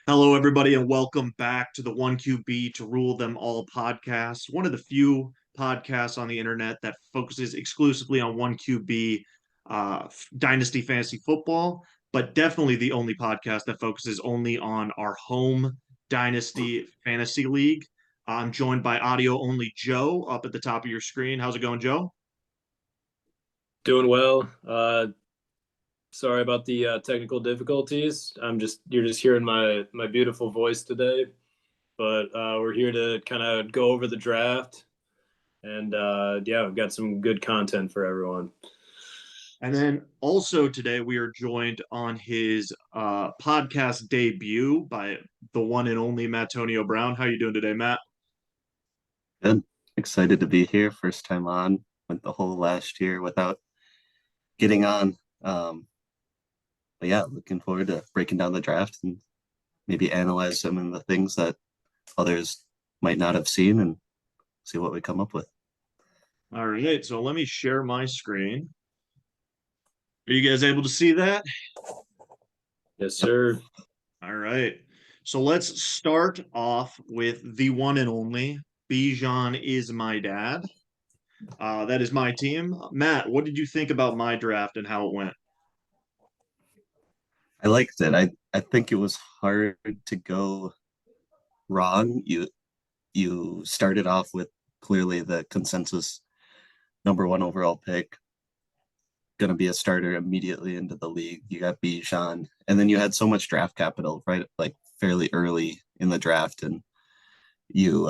Hello, everybody, and welcome back to the 1QB to Rule Them All podcast. One of the few podcasts on the internet that focuses exclusively on 1QB Dynasty Fantasy Football, but definitely the only podcast that focuses only on our home Dynasty Fantasy League. I'm joined by audio only Joe up at the top of your screen. How's it going, Joe? Doing well. Sorry about the technical difficulties. You're just hearing my beautiful voice today, but we're here to kind of go over the draft, and yeah, we've got some good content for everyone. And then also today we are joined on his podcast debut by the one and only Mattonio Brown. How you doing today, Matt? Good. Excited to be here. First time on. Went the whole last year without getting on. But yeah, looking forward to breaking down the draft and maybe analyze some of the things that others might not have seen and see what we come up with. All right, so let me share my screen. Are you guys able to see that? Yes, Yep. sir. All right. So let's start off with the one and only Bijan is my dad. That is my team. Matt, what did you think about my draft and how it went? I liked it. I think it was hard to go wrong. You started off with clearly the consensus number one overall pick, going to be a starter immediately into the league. You got Bijan, and then you had so much draft capital, right? Like fairly early in the draft, and you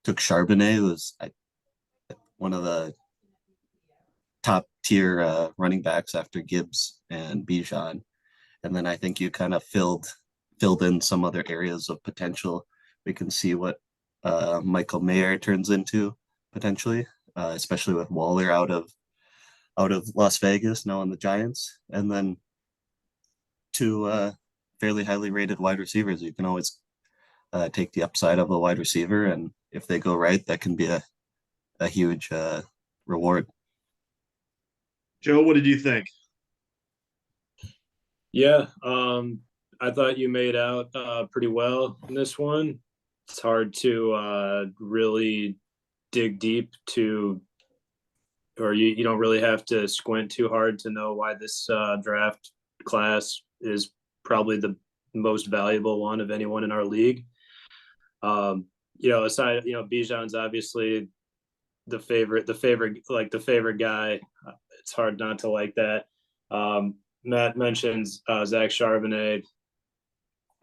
took Charbonnet, who was one of the top tier running backs after Gibbs and Bijan, and then I think you kind of filled in some other areas of potential. We can see what Michael Mayer turns into potentially, especially with Waller out of Las Vegas now on the Giants, and then two fairly highly rated wide receivers. You can always take the upside of a wide receiver, and if they go right, that can be a huge reward. Joe, what did you think? Yeah, I thought you made out pretty well in this one. It's hard to really dig deep to, or you don't really have to squint too hard to know why this draft class is probably the most valuable one of anyone in our league. Aside, Bijan's obviously the favorite guy. It's hard not to like that. Matt mentions Zach Charbonnet.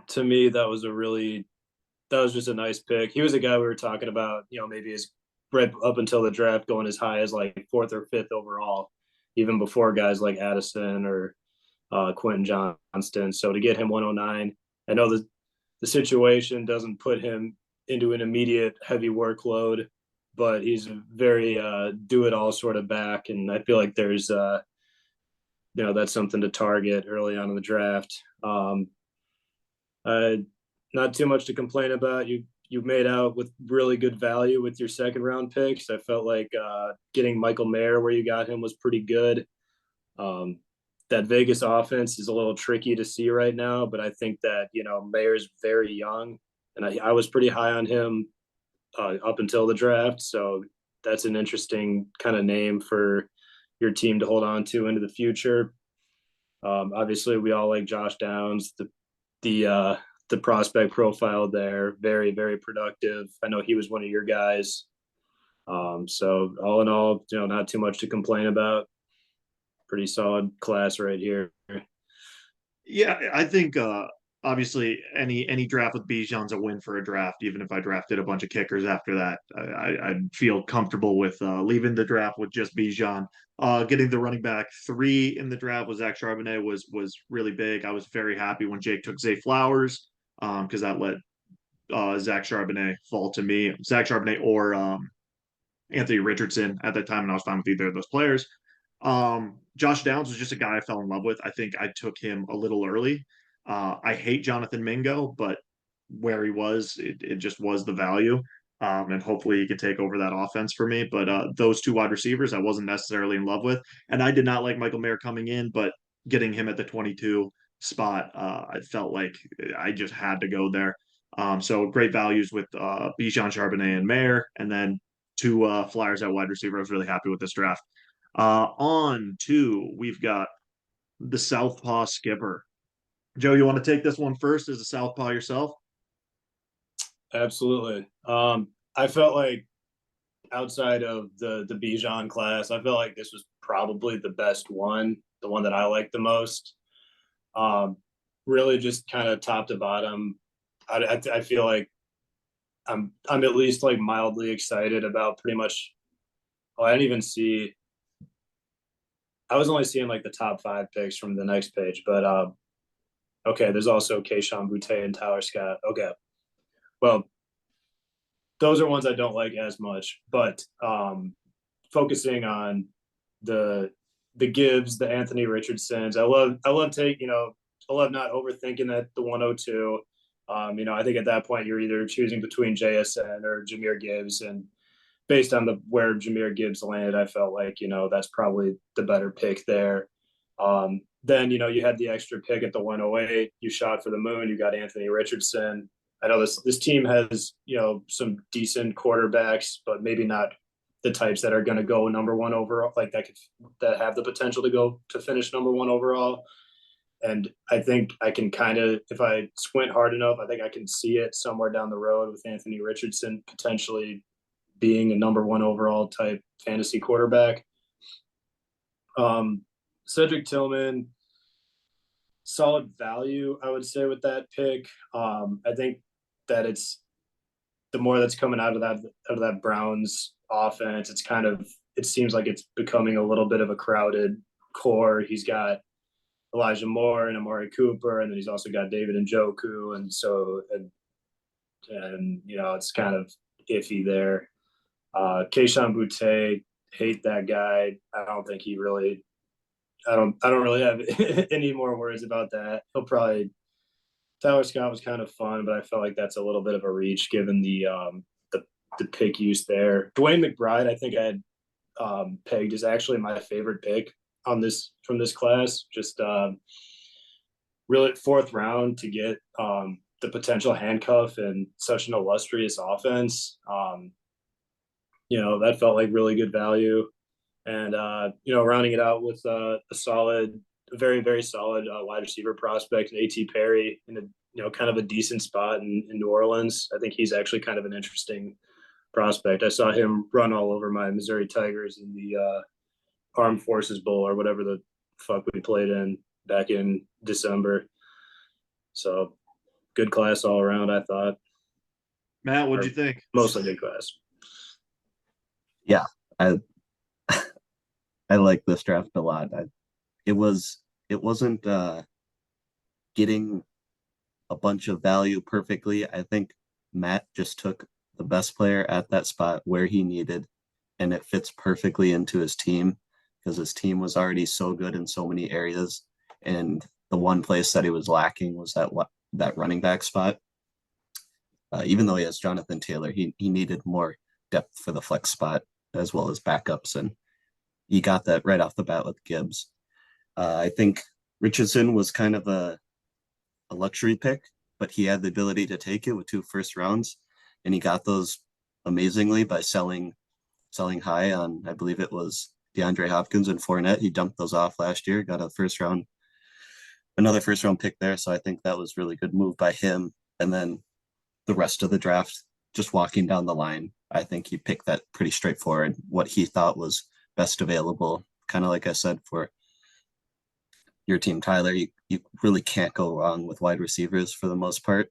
To me, that was just a nice pick. He was a guy we were talking about, maybe his right up until the draft going as high as like fourth or fifth overall, even before guys like Addison or Quentin Johnston. So to get him 109, I know the situation doesn't put him into an immediate heavy workload, but he's a very do it all sort of back. And I feel like there's, that's something to target early on in the draft. Uh, Not too much to complain about. You made out with really good value with your second round picks. I felt like getting Michael Mayer where you got him was pretty good. Um, that Vegas offense is a little tricky to see right now, but I think that Mayer's very young, and I was pretty high on him up until the draft. So that's an interesting kind of name for your team to hold on to into the future. Obviously, we all like Josh Downs. The the prospect profile there, very very productive. I know he was one of your guys. So all in all, not too much to complain about. Pretty solid class right here. Yeah, I think obviously any draft with Bijan's a win for a draft. Even if I drafted a bunch of kickers after that, I'd feel comfortable with leaving the draft with just Bijan. Getting the running back three in the draft with Zach Charbonnet was really big. I was very happy when Jake took Zay Flowers because that let Zach Charbonnet fall to me. Zach Charbonnet or Anthony Richardson at that time, and I was fine with either of those players. Josh Downs was just a guy I fell in love with. I think I took him a little early. I hate Jonathan Mingo, but where he was, it just was the value. And hopefully he could take over that offense for me. But those two wide receivers, I wasn't necessarily in love with. And I did not like Michael Mayer coming in, but getting him at the 22 spot. I felt like I just had to go there. So great values with Bijan, Charbonnet, and Mayer, and then two flyers at wide receiver. I was really happy with this draft. On to we've got the Southpaw skipper. Joe, you want to take this one first as a Southpaw yourself? Absolutely. I felt like outside of the Bijan class, I felt like this was probably the best one, the one that I liked the most. Um, really, just kind of top to bottom. I feel like I'm at least like mildly excited about pretty much. Oh, I didn't even see. I was only seeing like the top 5 picks from the next page, but okay. There's also Keishon Butte and Tyler Scott. Okay, well, those are ones I don't like as much, but focusing on the the Gibbs, the Anthony Richardsons. I love not overthinking at the 102. I think at that point you're either choosing between JSN or Jameer Gibbs, and based on the where Jameer Gibbs landed, I felt like that's probably the better pick there. Then you had the extra pick at the 108. You shot for the moon. You got Anthony Richardson. I know this team has some decent quarterbacks, but maybe not the types that are going to go number one overall, like that have the potential to go to finish number one overall. And I think I can kind of, if I squint hard enough, I think I can see it somewhere down the road with Anthony Richardson potentially being a number one overall type fantasy quarterback. Cedric Tillman, solid value, I would say, with that pick. I think that it's the more that's coming out of that Browns offense, it seems like it's becoming a little bit of a crowded core. He's got Elijah Moore and Amari Cooper, and then he's also got David Njoku, and it's kind of iffy there. Keishon Butte, hate that guy. I don't really have any more words about that. Tyler Scott was kind of fun, but I felt like that's a little bit of a reach given the pick use there. Dwayne McBride, I think I had pegged is actually my favorite pick from this class. Just really 4th round to get the potential handcuff and such an illustrious offense. That felt like really good value. And rounding it out with a very, very solid wide receiver prospect, A.T. Perry, in a kind of a decent spot in New Orleans. I think he's actually kind of an interesting prospect. I saw him run all over my Missouri Tigers in the Armed Forces Bowl or whatever the fuck we played in back in December. So good class all around, I thought. Matt, what'd you think? Mostly good class. Yeah, I I like this draft a lot. It wasn't getting a bunch of value perfectly. I think Matt just took the best player at that spot where he needed, and it fits perfectly into his team because his team was already so good in so many areas, and the one place that he was lacking was that running back spot. Even though he has Jonathan Taylor, he needed more depth for the flex spot as well as backups, and he got that right off the bat with Gibbs. I think Richardson was kind of a luxury pick, but he had the ability to take it with 2 first rounds, and he got those amazingly by selling high on, I believe it was DeAndre Hopkins and Fournette. He dumped those off last year, got another first round pick there. So I think that was really good move by him. And then the rest of the draft, just walking down the line, I think he picked that pretty straightforward, what he thought was best available. Kind of like I said, for your team, Tyler, you really can't go wrong with wide receivers for the most part.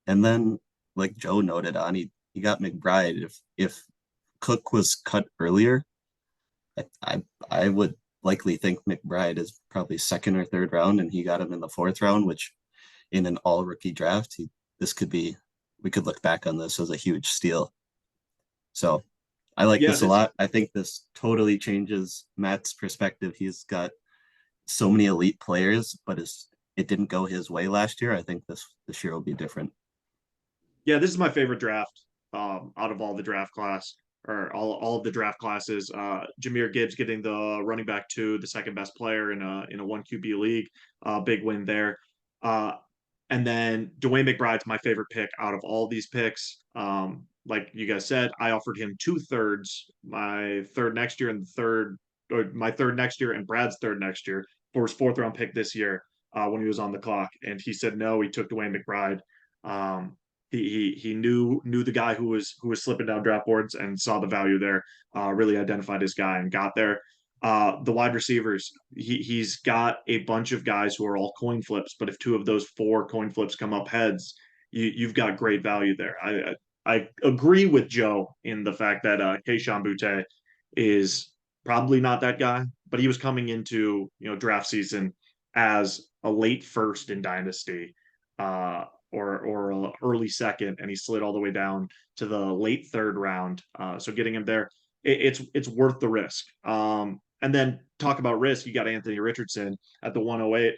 And then, like Joe noted on, he got McBride. If Cook was cut earlier, I would likely think McBride is probably 2nd or 3rd round, and he got him in the 4th round, which in an all rookie draft, we could look back on this as a huge steal. So I like this a lot. I think this totally changes Matt's perspective. He's got so many elite players, but it didn't go his way last year. I think this year will be different. Yeah, this is my favorite draft out of all the draft class or all of the draft classes. Jameer Gibbs getting the running back 2, the second best player in a 1 QB league. Big win there. Uh, and then Dwayne McBride's my favorite pick out of all these picks. Like you guys said, I offered him 2/3, my third next year and the third, or my third next year and Brad's third next year for his fourth round pick this year when he was on the clock. And he said no. He took Dwayne McBride. Um, he knew the guy who was slipping down draft boards and saw the value there. Really identified his guy and got there. The wide receivers, he's got a bunch of guys who are all coin flips, but if two of those four coin flips come up heads, you've got great value there. I agree with Joe in the fact that Keishon Butte is probably not that guy, but he was coming into draft season as a late first in dynasty, or a early second, and he slid all the way down to the late third round. So getting him there, it's worth the risk. And then talk about risk. You got Anthony Richardson at the 108.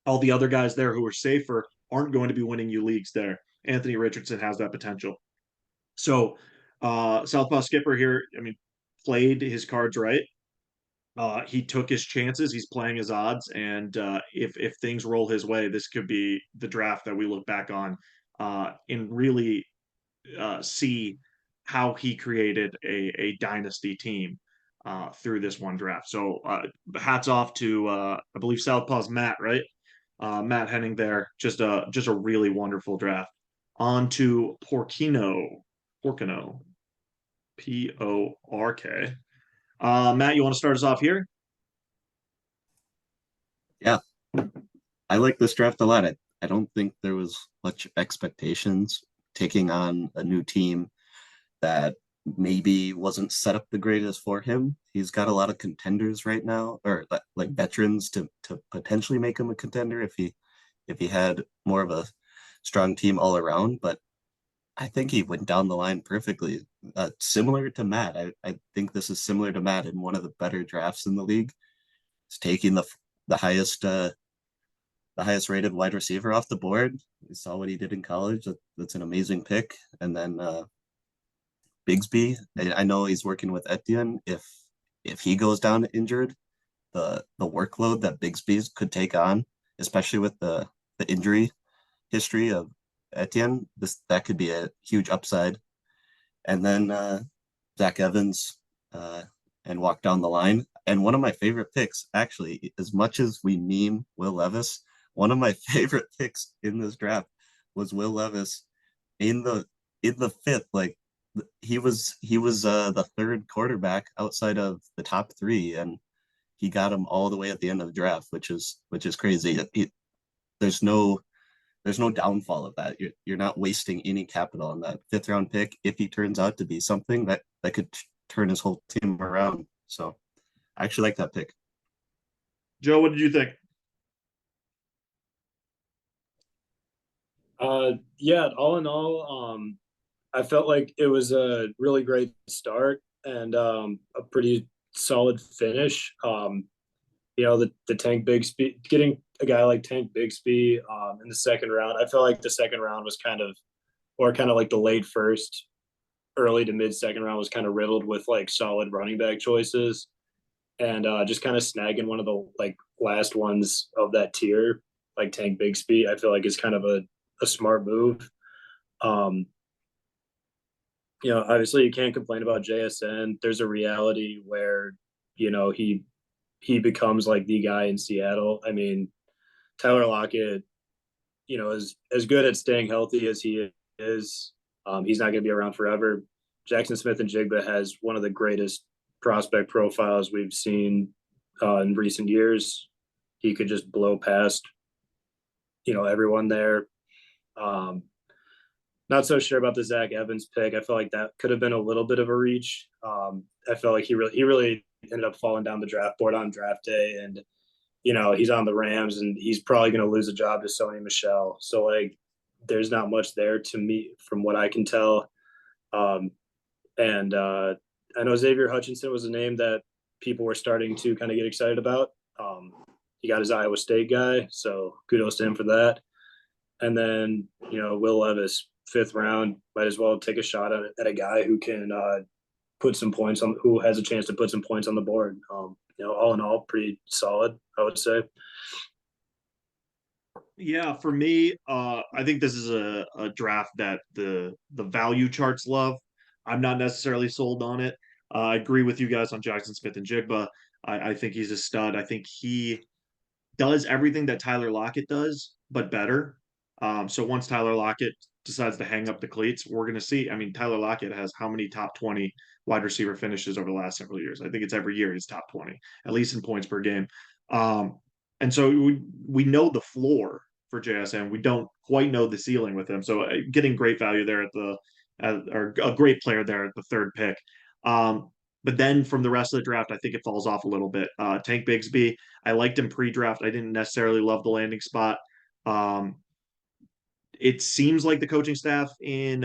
All the other guys there who are safer aren't going to be winning you leagues there. Anthony Richardson has that potential. So Southpaw Skipper here, I mean, played his cards right. He took his chances. He's playing his odds, and if things roll his way, this could be the draft that we look back on and really see how he created a dynasty team through this one draft. So hats off to I believe Southpaw's Matt, right? Matt Henning there, just a really wonderful draft. On to Porkino, Pork. Matt, you want to start us off here? Yeah, I like this draft a lot. I don't think there was much expectations taking on a new team that maybe wasn't set up the greatest for him. He's got a lot of contenders right now, or like veterans to potentially make him a contender if he had more of a strong team all around. But I think he went down the line perfectly. Similar to Matt, I think this is similar to Matt in one of the better drafts in the league. He's taking the highest the highest rated wide receiver off the board. We saw what he did in college. That's an amazing pick. And then Bigsby, I know he's working with Etienne. If he goes down injured, the workload that Bigsby could take on, especially with the injury history of Etienne, that could be a huge upside. And then Zach Evans and walk down the line. And one of my favorite picks, actually, as much as we meme Will Levis, one of my favorite picks in this draft was Will Levis in the fifth. Like he was the third quarterback outside of the top three, and he got him all the way at the end of the draft, which is crazy. There's no downfall of that. You're not wasting any capital on that fifth round pick if he turns out to be something that could turn his whole team around. So I actually like that pick. Joe, what did you think? Yeah, all in all, I felt like it was a really great start and a pretty solid finish. The Tank Bigsby, getting a guy like Tank Bigsby in the second round, I felt like the second round was kind of like the late first, early to mid second round was kind of riddled with like solid running back choices, and just kind of snagging one of the like last ones of that tier, like Tank Bigsby, I feel like is kind of a smart move. Um, Obviously you can't complain about JSN. There's a reality where, he becomes like the guy in Seattle. I mean, Tyler Lockett, is as good at staying healthy as he is. He's not going to be around forever. Jackson Smith and Jigba has one of the greatest prospect profiles we've seen in recent years. He could just blow past, everyone there. Not so sure about the Zach Evans pick. I feel like that could have been a little bit of a reach. I felt like he really ended up falling down the draft board on draft day, and he's on the Rams, and he's probably going to lose a job to Sony Michel. So like, there's not much there to me from what I can tell. And I know Xavier Hutchinson was a name that people were starting to kind of get excited about. He got his Iowa State guy, so kudos to him for that. And then Will Levis, fifth round, might as well take a shot at a guy who can put some points on, who has a chance to put some points on the board. All in all, pretty solid, I would say. Yeah, for me, I think this is a draft that the value charts love. I'm not necessarily sold on it. I agree with you guys on Jackson Smith and Jigba. I think he's a stud. I think he does everything that Tyler Lockett does, but better. So once Tyler Lockett decides to hang up the cleats, we're going to see. I mean, Tyler Lockett has how many top 20 wide receiver finishes over the last several years? I think it's every year he's top 20, at least in points per game. Um, and so we know the floor for JSN. We don't quite know the ceiling with him. So getting great value there or a great player there at the third pick. But then from the rest of the draft, I think it falls off a little bit. Tank Bigsby, I liked him pre-draft. I didn't necessarily love the landing spot. Um, it seems like the coaching staff in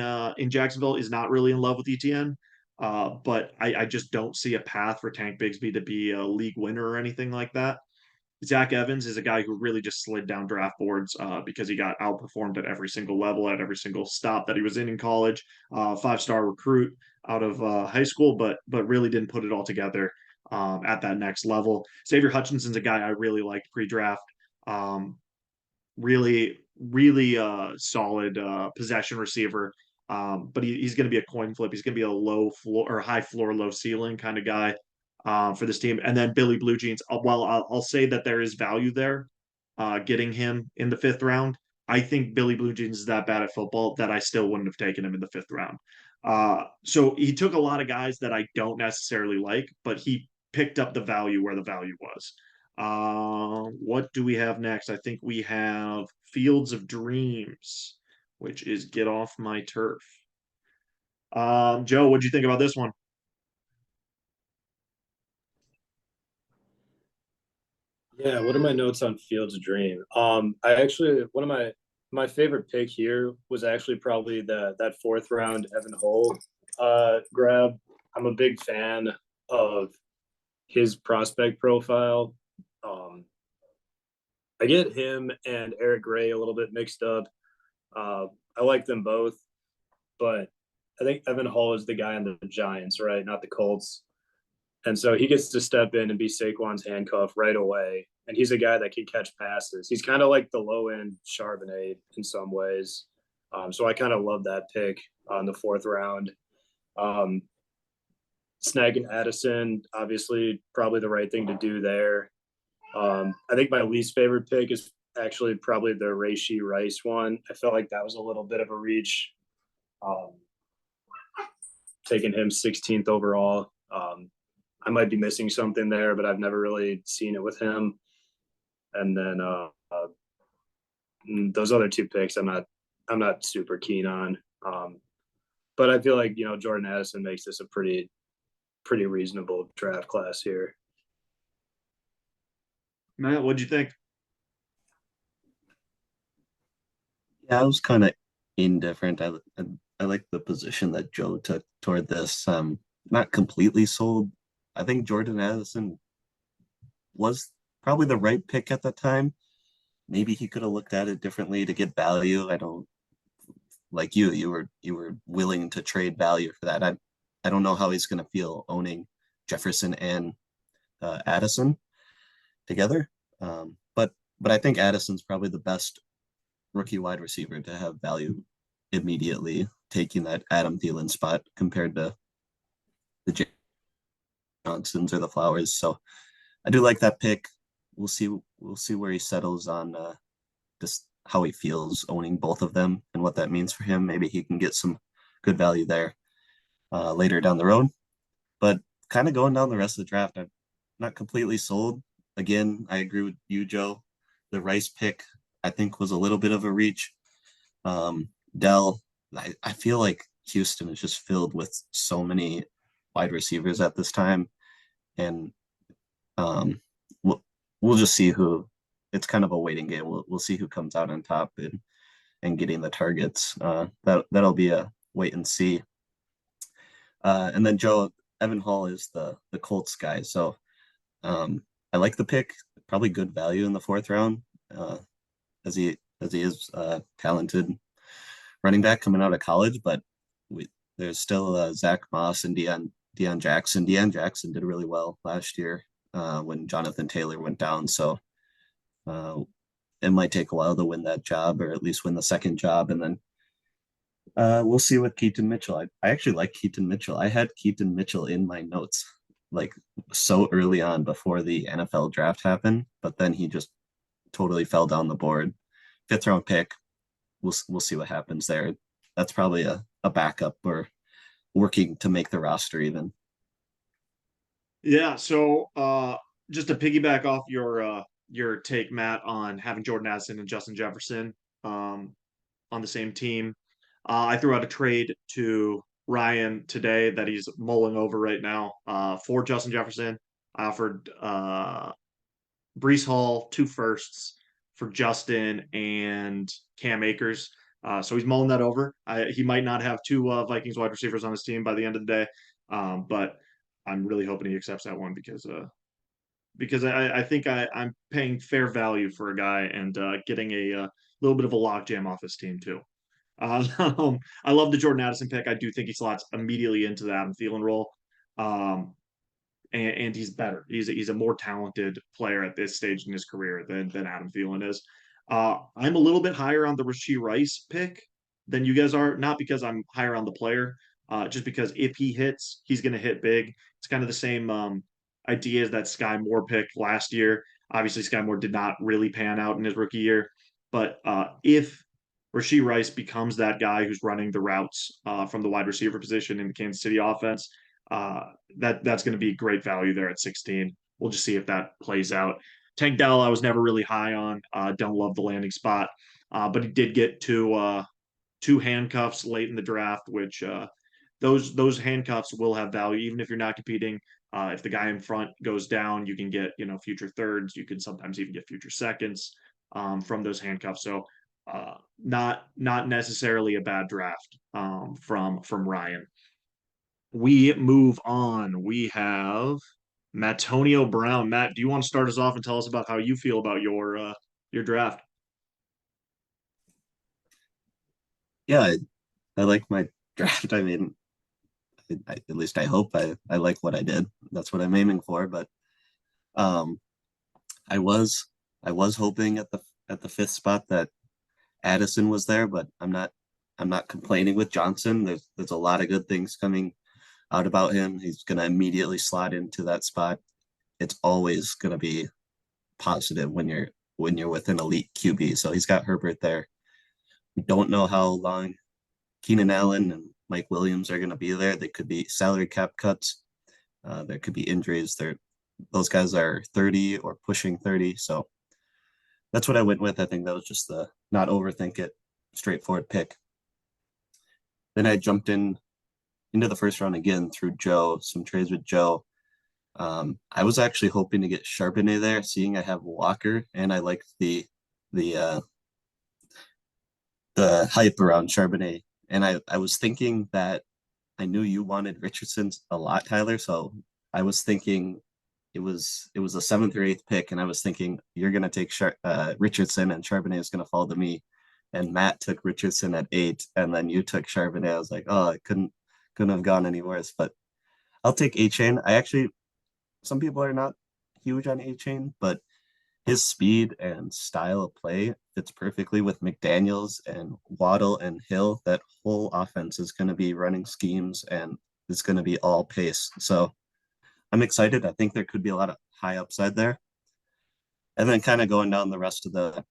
Jacksonville is not really in love with ETN. But I just don't see a path for Tank Bigsby to be a league winner or anything like that. Zach Evans is a guy who really just slid down draft boards because he got outperformed at every single level, at every single stop that he was in college. 5-star recruit out of high school, but really didn't put it all together at that next level. Xavier Hutchinson's a guy I really liked pre-draft. Um, really solid possession receiver. But he's going to be a coin flip. He's going to be a low floor or high floor, low ceiling kind of guy for this team. And then Billy Blue Jeans. While I'll say that there is value there, getting him in the fifth round. I think Billy Blue Jeans is that bad at football that I still wouldn't have taken him in the fifth round. So he took a lot of guys that I don't necessarily like, but he picked up the value where the value was. What do we have next? I think we have Fields of Dreams, which is Get Off My Turf. Joe, what'd you think about this one? Yeah, what are my notes on Fields of Dream? I actually one of my favorite pick here was actually probably that fourth round Evan Hull grab. I'm a big fan of his prospect profile. Um, I get him and Eric Gray a little bit mixed up. I like them both, but I think Evan Hull is the guy on the Giants, right? Not the Colts. And so he gets to step in and be Saquon's handcuff right away. And he's a guy that can catch passes. He's kind of like the low end Charbonnet in some ways. So I kind of love that pick on the fourth round. Um, Snagging Addison, obviously, probably the right thing to do there. I think my least favorite pick is actually probably the Rashee Rice one. I felt like that was a little bit of a reach. Um, Taking him 16th overall. I might be missing something there, but I've never really seen it with him. And then those other two picks, I'm not super keen on. But I feel like Jordan Addison makes this a pretty reasonable draft class here. Matt, what'd you think? Yeah, I was kind of indifferent. I like the position that Joe took toward this. Not completely sold. I think Jordan Addison was probably the right pick at the time. Maybe he could have looked at it differently to get value. I don't like you were willing to trade value for that. I don't know how he's going to feel owning Jefferson and Addison together. But I think Addison's probably the best rookie wide receiver to have value immediately, taking that Adam Thielen spot compared to the Johnsons or the Flowers. So I do like that pick. We'll see where he settles on just how he feels owning both of them and what that means for him. Maybe he can get some good value there later down the road. But kind of going down the rest of the draft, I'm not completely sold. Again, I agree with you, Joe. The Rice pick, I think, was a little bit of a reach. Dell, I feel like Houston is just filled with so many wide receivers at this time. And we'll just see who. It's kind of a waiting game. We'll see who comes out on top and getting the targets. That'll be a wait and see. And then Joe Evan Hall is the Colts guy, so I like the pick. Probably good value in the fourth round, as he is talented running back coming out of college. But there's still Zach Moss and Deion Jackson. Deion Jackson did really well last year when Jonathan Taylor went down. So it might take a while to win that job, or at least win the second job, and then we'll see with Keaton Mitchell. I actually like Keaton Mitchell. I had Keaton Mitchell in my notes like so early on before the NFL draft happened, but then he just totally fell down the board. Fifth round pick. We'll see what happens there. That's probably a backup or working to make the roster even. Yeah, so just to piggyback off your take, Matt, on having Jordan Addison and Justin Jefferson on the same team. I threw out a trade to Ryan today that he's mulling over right now for Justin Jefferson. I offered Brees Hall 2 firsts for Justin and Cam Akers. So he's mulling that over. He might not have two Vikings wide receivers on his team by the end of the day, but I'm really hoping he accepts that one because I think I'm paying fair value for a guy and getting a little bit of a logjam off his team too. I love the Jordan Addison pick. I do think he slots immediately into the Adam Thielen role. And he's better. He's a more talented player at this stage in his career than Adam Thielen is. I'm a little bit higher on the Rashee Rice pick than you guys are, not because I'm higher on the player, just because if he hits, he's going to hit big. It's kind of the same idea as that Sky Moore pick last year. Obviously, Sky Moore did not really pan out in his rookie year, but if Rashee Rice becomes that guy who's running the routes from the wide receiver position in the Kansas City offense, that's going to be great value there at 16. We'll just see if that plays out. Tank Dell, I was never really high on. Don't love the landing spot, but he did get two handcuffs late in the draft, which those handcuffs will have value even if you're not competing. If the guy in front goes down, you can get future thirds. You can sometimes even get future seconds from those handcuffs. So not necessarily a bad draft from Ryan. We move on. We have Mattonio Brown. Matt, do you want to start us off and tell us about how you feel about your draft? Yeah, I like my draft. I mean, at least I hope I like what I did. That's what I'm aiming for. But um, I was I was hoping at the fifth spot that Addison was there, but I'm not complaining with Johnson. There's a lot of good things coming out about him. He's gonna immediately slot into that spot. It's always gonna be positive when you're with an elite QB. So he's got Herbert there. We don't know how long Keenan Allen and Mike Williams are going to be there. They could be salary cap cuts. There could be injuries. Those guys are 30 or pushing 30. So that's what I went with. I think that was just the not overthink it, straightforward pick. Then I jumped into the first round again through Joe, some trades with Joe. I was actually hoping to get Charbonnet there, seeing I have Walker, and I liked the the hype around Charbonnet. And I was thinking that I knew you wanted Richardson a lot, Tyler. So I was thinking it was a seventh or eighth pick, and I was thinking you're gonna take Richardson and Charbonnet is gonna fall to me. And Matt took Richardson at 8, and then you took Charbonnet. I was like, oh, it couldn't have gone any worse. But I'll take A Chain. I actually some people are not huge on A Chain, but his speed and style of play fits perfectly with McDaniels and Waddle and Hill. That whole offense is going to be running schemes and it's going to be all pace. So I'm excited. I think there could be a lot of high upside there. And then kind of going down the rest of the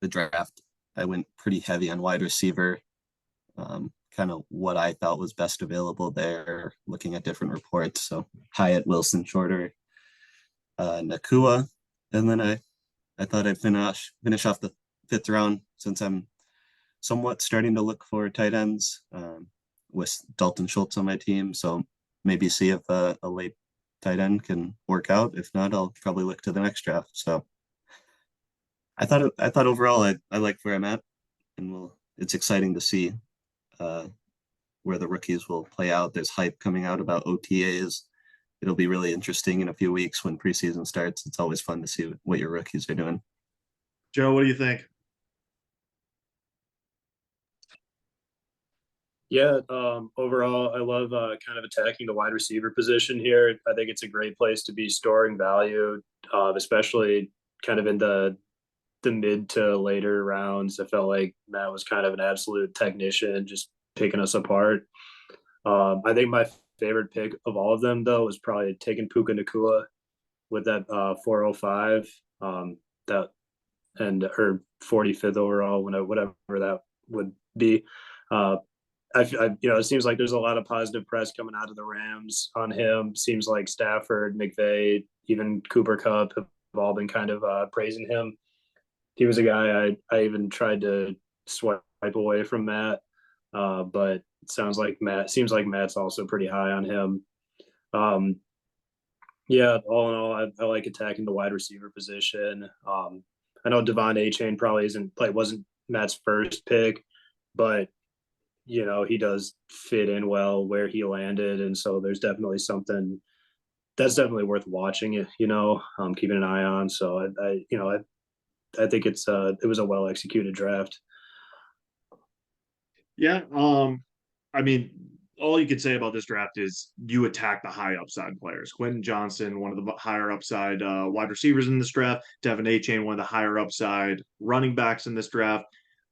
draft, I went pretty heavy on wide receiver. Kind of what I thought was best available there, looking at different reports. So Hyatt, Wilson, Shorter, Nakua, and then I thought I'd finish off the fifth round since I'm somewhat starting to look for tight ends with Dalton Schultz on my team. So maybe see if a late tight end can work out. If not, I'll probably look to the next draft. So I thought overall I like where I'm at, and it's exciting to see where the rookies will play out. There's hype coming out about OTAs. It'll be really interesting in a few weeks when preseason starts. It's always fun to see what your rookies are doing. Joe, what do you think? Yeah, overall, I love kind of attacking the wide receiver position here. I think it's a great place to be storing value, especially kind of in the the mid to later rounds. I felt like Matt was kind of an absolute technician, just picking us apart. I think my favorite pick of all of them, though, was probably taking Puka Nakua with that 405, that and her 45th overall, whatever that would be. Uh, it seems like there's a lot of positive press coming out of the Rams on him. Seems like Stafford, McVay, even Cooper Kupp have all been kind of praising him. He was a guy I even tried to swipe away from Matt, but it seems like Matt's also pretty high on him. Um, yeah, all in all, I like attacking the wide receiver position. I know Devon Achane probably wasn't Matt's first pick, but he does fit in well where he landed, and so there's definitely something that's definitely worth watching. Keeping an eye on. So I think it was a well executed draft. Yeah. I mean, all you can say about this draft is you attack the high upside players. Quentin Johnson, one of the higher upside wide receivers in this draft. Devin Achane, one of the higher upside running backs in this draft.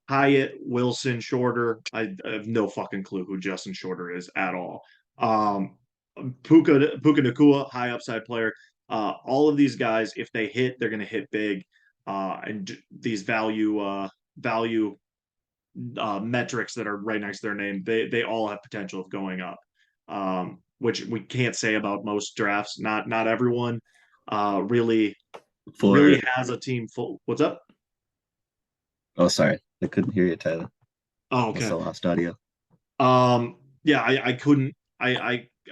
Hyatt, Wilson, Shorter. I have no fucking clue who Justin Shorter is at all. Um, Puka Nakua, high upside player. All of these guys, if they hit, they're going to hit big. And these value metrics that are right next to their name, they all have potential of going up, which we can't say about most drafts. Not everyone really For has a team full. What's up? oh, sorry, I couldn't hear you, Tyler. Oh, Must okay. have lost audio. Yeah, I couldn't.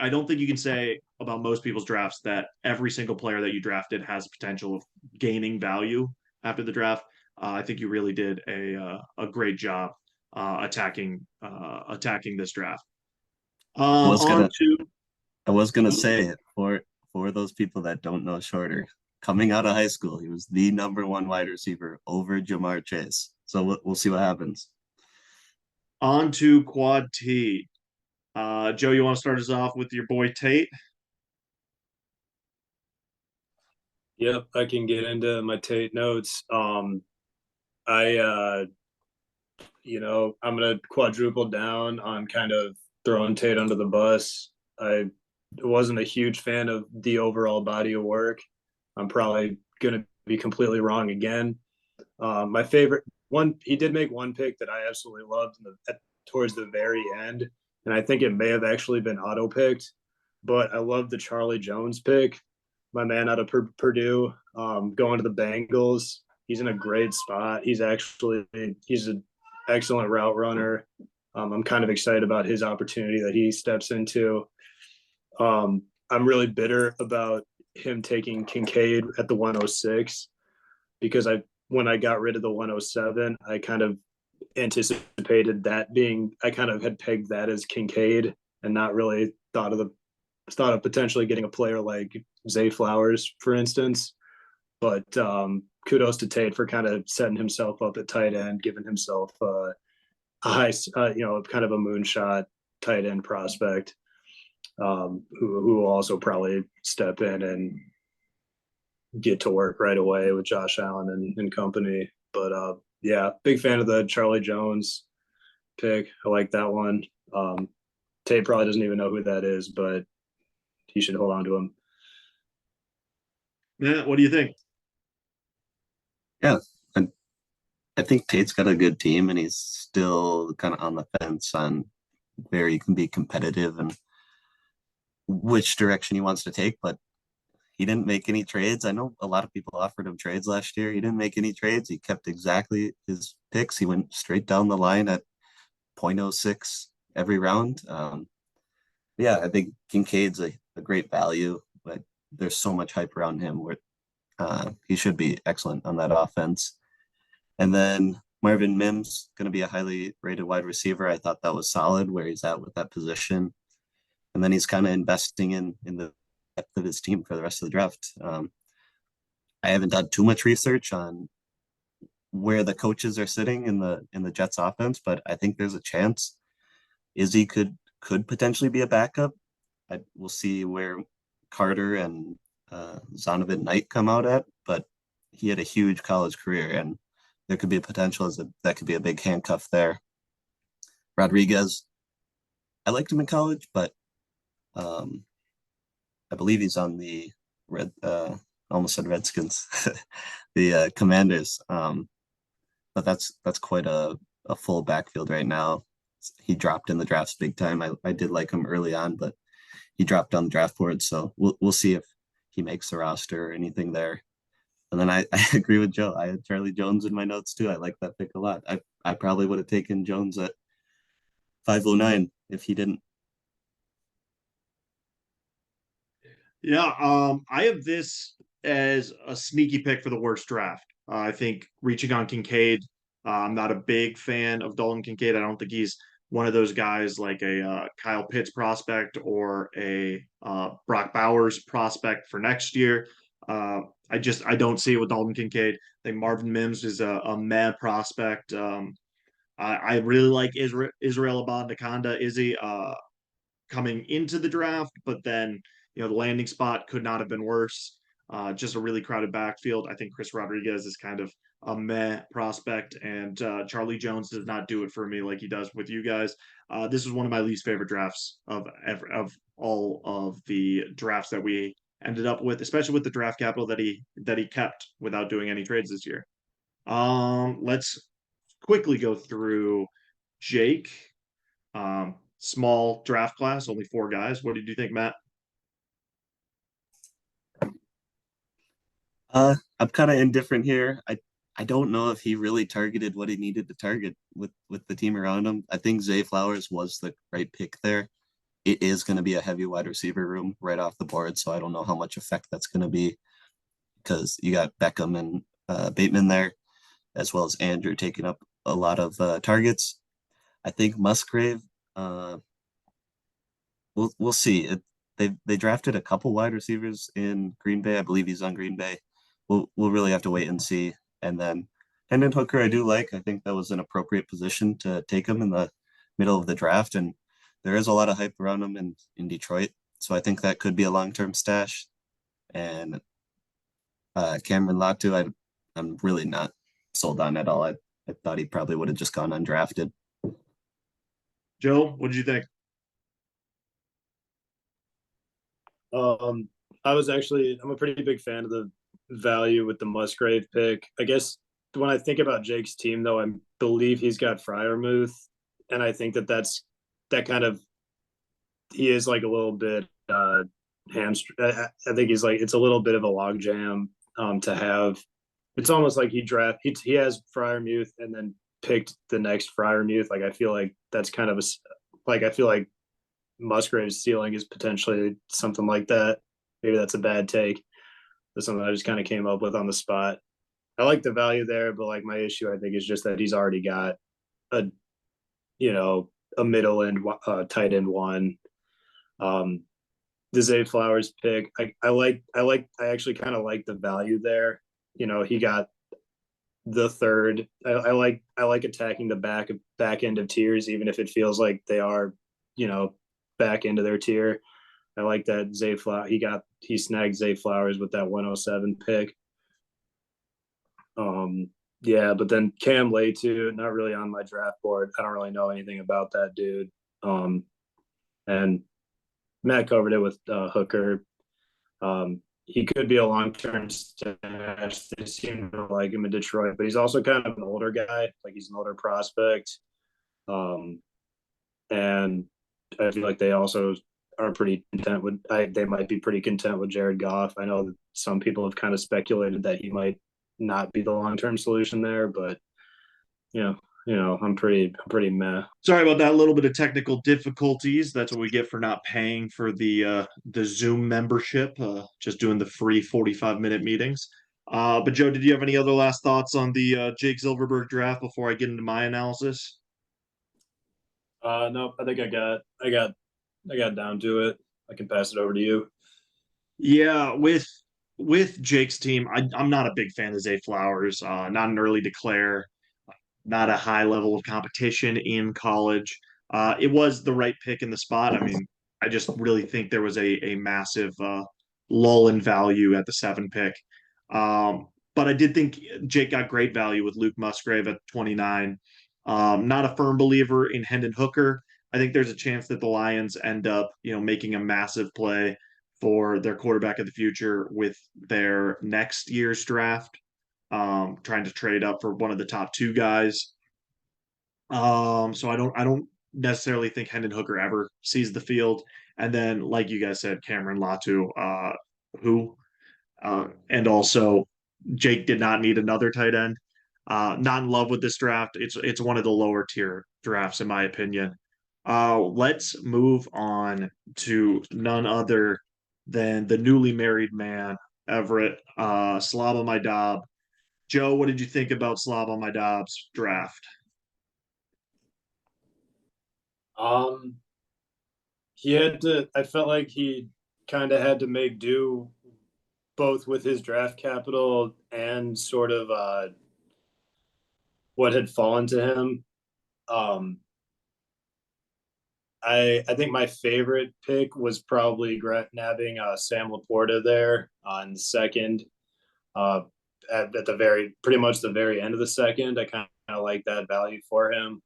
I don't think you can say about most people's drafts that every single player that you drafted has potential of gaining value after the draft. I think you really did a great job attacking this draft. I was On gonna to I was gonna say for those people that don't know Shorter, coming out of high school, he was the number one wide receiver over Jamar Chase. So we'll see what happens. on to Quad T. Joe, you want to start us off with your boy Tate? Yep, I can get into my Tate notes. I I'm gonna quadruple down on kind of throwing Tate under the bus. I wasn't a huge fan of the overall body of work. I'm probably gonna be completely wrong again. My favorite one, he did make one pick that I absolutely loved towards the very end, and I think it may have actually been auto picked, but I love the Charlie Jones pick. My man out of Purdue, going to the Bengals. He's in a great spot. He's an excellent route runner. I'm kind of excited about his opportunity that he steps into. I'm really bitter about him taking Kincaid at the 106 because when I got rid of the 107, I kind of anticipated that being, I kind of had pegged that as Kincaid and not really thought of potentially getting a player like Zay Flowers, for instance. But kudos to Tate for kind of setting himself up at tight end, giving himself a high, kind of a moonshot tight end prospect, who will also probably step in and get to work right away with Josh Allen and company. But yeah, big fan of the Charlie Jones pick. I like that one. Tate probably doesn't even know who that is, but he should hold on to him. Yeah, what do you think? Yeah, and I think Tate's got a good team, and he's still kind of on the fence on where he can be competitive and which direction he wants to take. But he didn't make any trades. I know a lot of people offered him trades last year. He didn't make any trades. He kept exactly his picks. He went straight down the line at 0.06 every round. Yeah, I think Kincaid's a great value, but there's so much hype around him where he should be excellent on that offense. And then Marvin Mims going to be a highly rated wide receiver. I thought that was solid where he's at with that position. And then he's kind of investing in the depth of his team for the rest of the draft. I haven't done too much research on where the coaches are sitting in the Jets offense, but I think there's a chance Izzy could potentially be a backup. We'll see where Carter and Zonovan Knight come out at, but he had a huge college career, and there could be a potential as that could be a big handcuff there. Rodriguez, I liked him in college, but um, I believe he's on the red. Almost said Redskins, the Commanders. But that's quite a full backfield right now. He dropped in the drafts big time. I did like him early on, but he dropped on the draft board. So we'll see if he makes the roster or anything there. And then I agree with Joe. I had Charlie Jones in my notes too. I like that pick a lot. I probably would have taken Jones at 509 if he didn't. Yeah, I have this as a sneaky pick for the worst draft. I think reaching on Kincaid. I'm not a big fan of Dalton Kincaid. I don't think he's one of those guys like a Kyle Pitts prospect or a Brock Bowers prospect for next year. I don't see it with Dalton Kincaid. I think Marvin Mims is a meh prospect. I really like Israel Abanikanda Izzy coming into the draft, but then the landing spot could not have been worse. Just a really crowded backfield. I think Chris Rodriguez is kind of a meh prospect, and Charlie Jones does not do it for me like he does with you guys. This is one of my least favorite drafts of all of the drafts that we ended up with, especially with the draft capital that he kept without doing any trades this year. Let's quickly go through Jake. Small draft class, only 4 guys. What did you think, Matt? I'm kind of indifferent here. I don't know if he really targeted what he needed to target with the team around him. I think Zay Flowers was the right pick there. It is going to be a heavy wide receiver room right off the board, so I don't know how much effect that's going to be because you got Beckham and Bateman there, as well as Andrew taking up a lot of targets. I think Musgrave. We'll see. They drafted a couple wide receivers in Green Bay. I believe he's on Green Bay. We'll really have to wait and see. And then Hendon Hooker, I do like. I think that was an appropriate position to take him in the middle of the draft, and there is a lot of hype around him in Detroit. So I think that could be a long-term stash. And Cameron Latu, I'm really not sold on at all. I thought he probably would have just gone undrafted. Joe, what did you think? I'm a pretty big fan of the value with the Musgrave pick. I guess when I think about Jake's team, though, I believe he's got Fryermuth, and I think that kind of he is like a little bit hamstring. I think he's like it's a little bit of a logjam to have. It's almost like he has Fryermuth and then picked the next Fryermuth. Like I feel like that's kind of I feel like Musgrave's ceiling is potentially something like that. Maybe that's a bad take. That's something I just kind of came up with on the spot. I like the value there, but like my issue, I think, is just that he's already got a, a middle end, tight end one. The Zay Flowers pick, I actually kind of like the value there. He got the third. I like attacking the back end of tiers, even if it feels like they are, back into their tier. I like that Zay Flower. He snagged Zay Flowers with that 107 pick. Yeah, but then Cam Latu, not really on my draft board. I don't really know anything about that dude. And Matt covered it with Hooker. He could be a long-term stash. They seem to like him in Detroit, but he's also kind of an older guy. Like he's an older prospect. And I feel like they also are pretty content with. They might be pretty content with Jared Goff. I know that some people have kind of speculated that he might not be the long-term solution there, but I'm pretty meh. Sorry about that. A little bit of technical difficulties. That's what we get for not paying for the Zoom membership. Just doing the free 45-minute meetings. But Joe, did you have any other last thoughts on the Jake Silverberg draft before I get into my analysis? No, I think I got down to it. I can pass it over to you. Yeah, with Jake's team, I'm not a big fan of Zay Flowers. Not an early declare, not a high level of competition in college. It was the right pick in the spot. I mean, I just really think there was a massive lull in value at the 7 pick. but I did think Jake got great value with Luke Musgrave at 29. Not a firm believer in Hendon Hooker. I think there's a chance that the Lions end up, making a massive play for their quarterback of the future with their next year's draft, trying to trade up for one of the top two guys. So I don't necessarily think Hendon Hooker ever sees the field. And then, like you guys said, Cameron Latu, who and also Jake did not need another tight end. Not in love with this draft. It's one of the lower tier drafts in my opinion. Let's move on to none other than the newly married man, Everett Slava Maidab. Joe, what did you think about Slava Maidab's draft? Um, he had to. I felt like he kind of had to make do both with his draft capital and sort of what had fallen to him. Um, I think my favorite pick was probably nabbing Sam Laporta there on the second. Uh, at the very pretty much the very end of the second, I kind of like that value for him.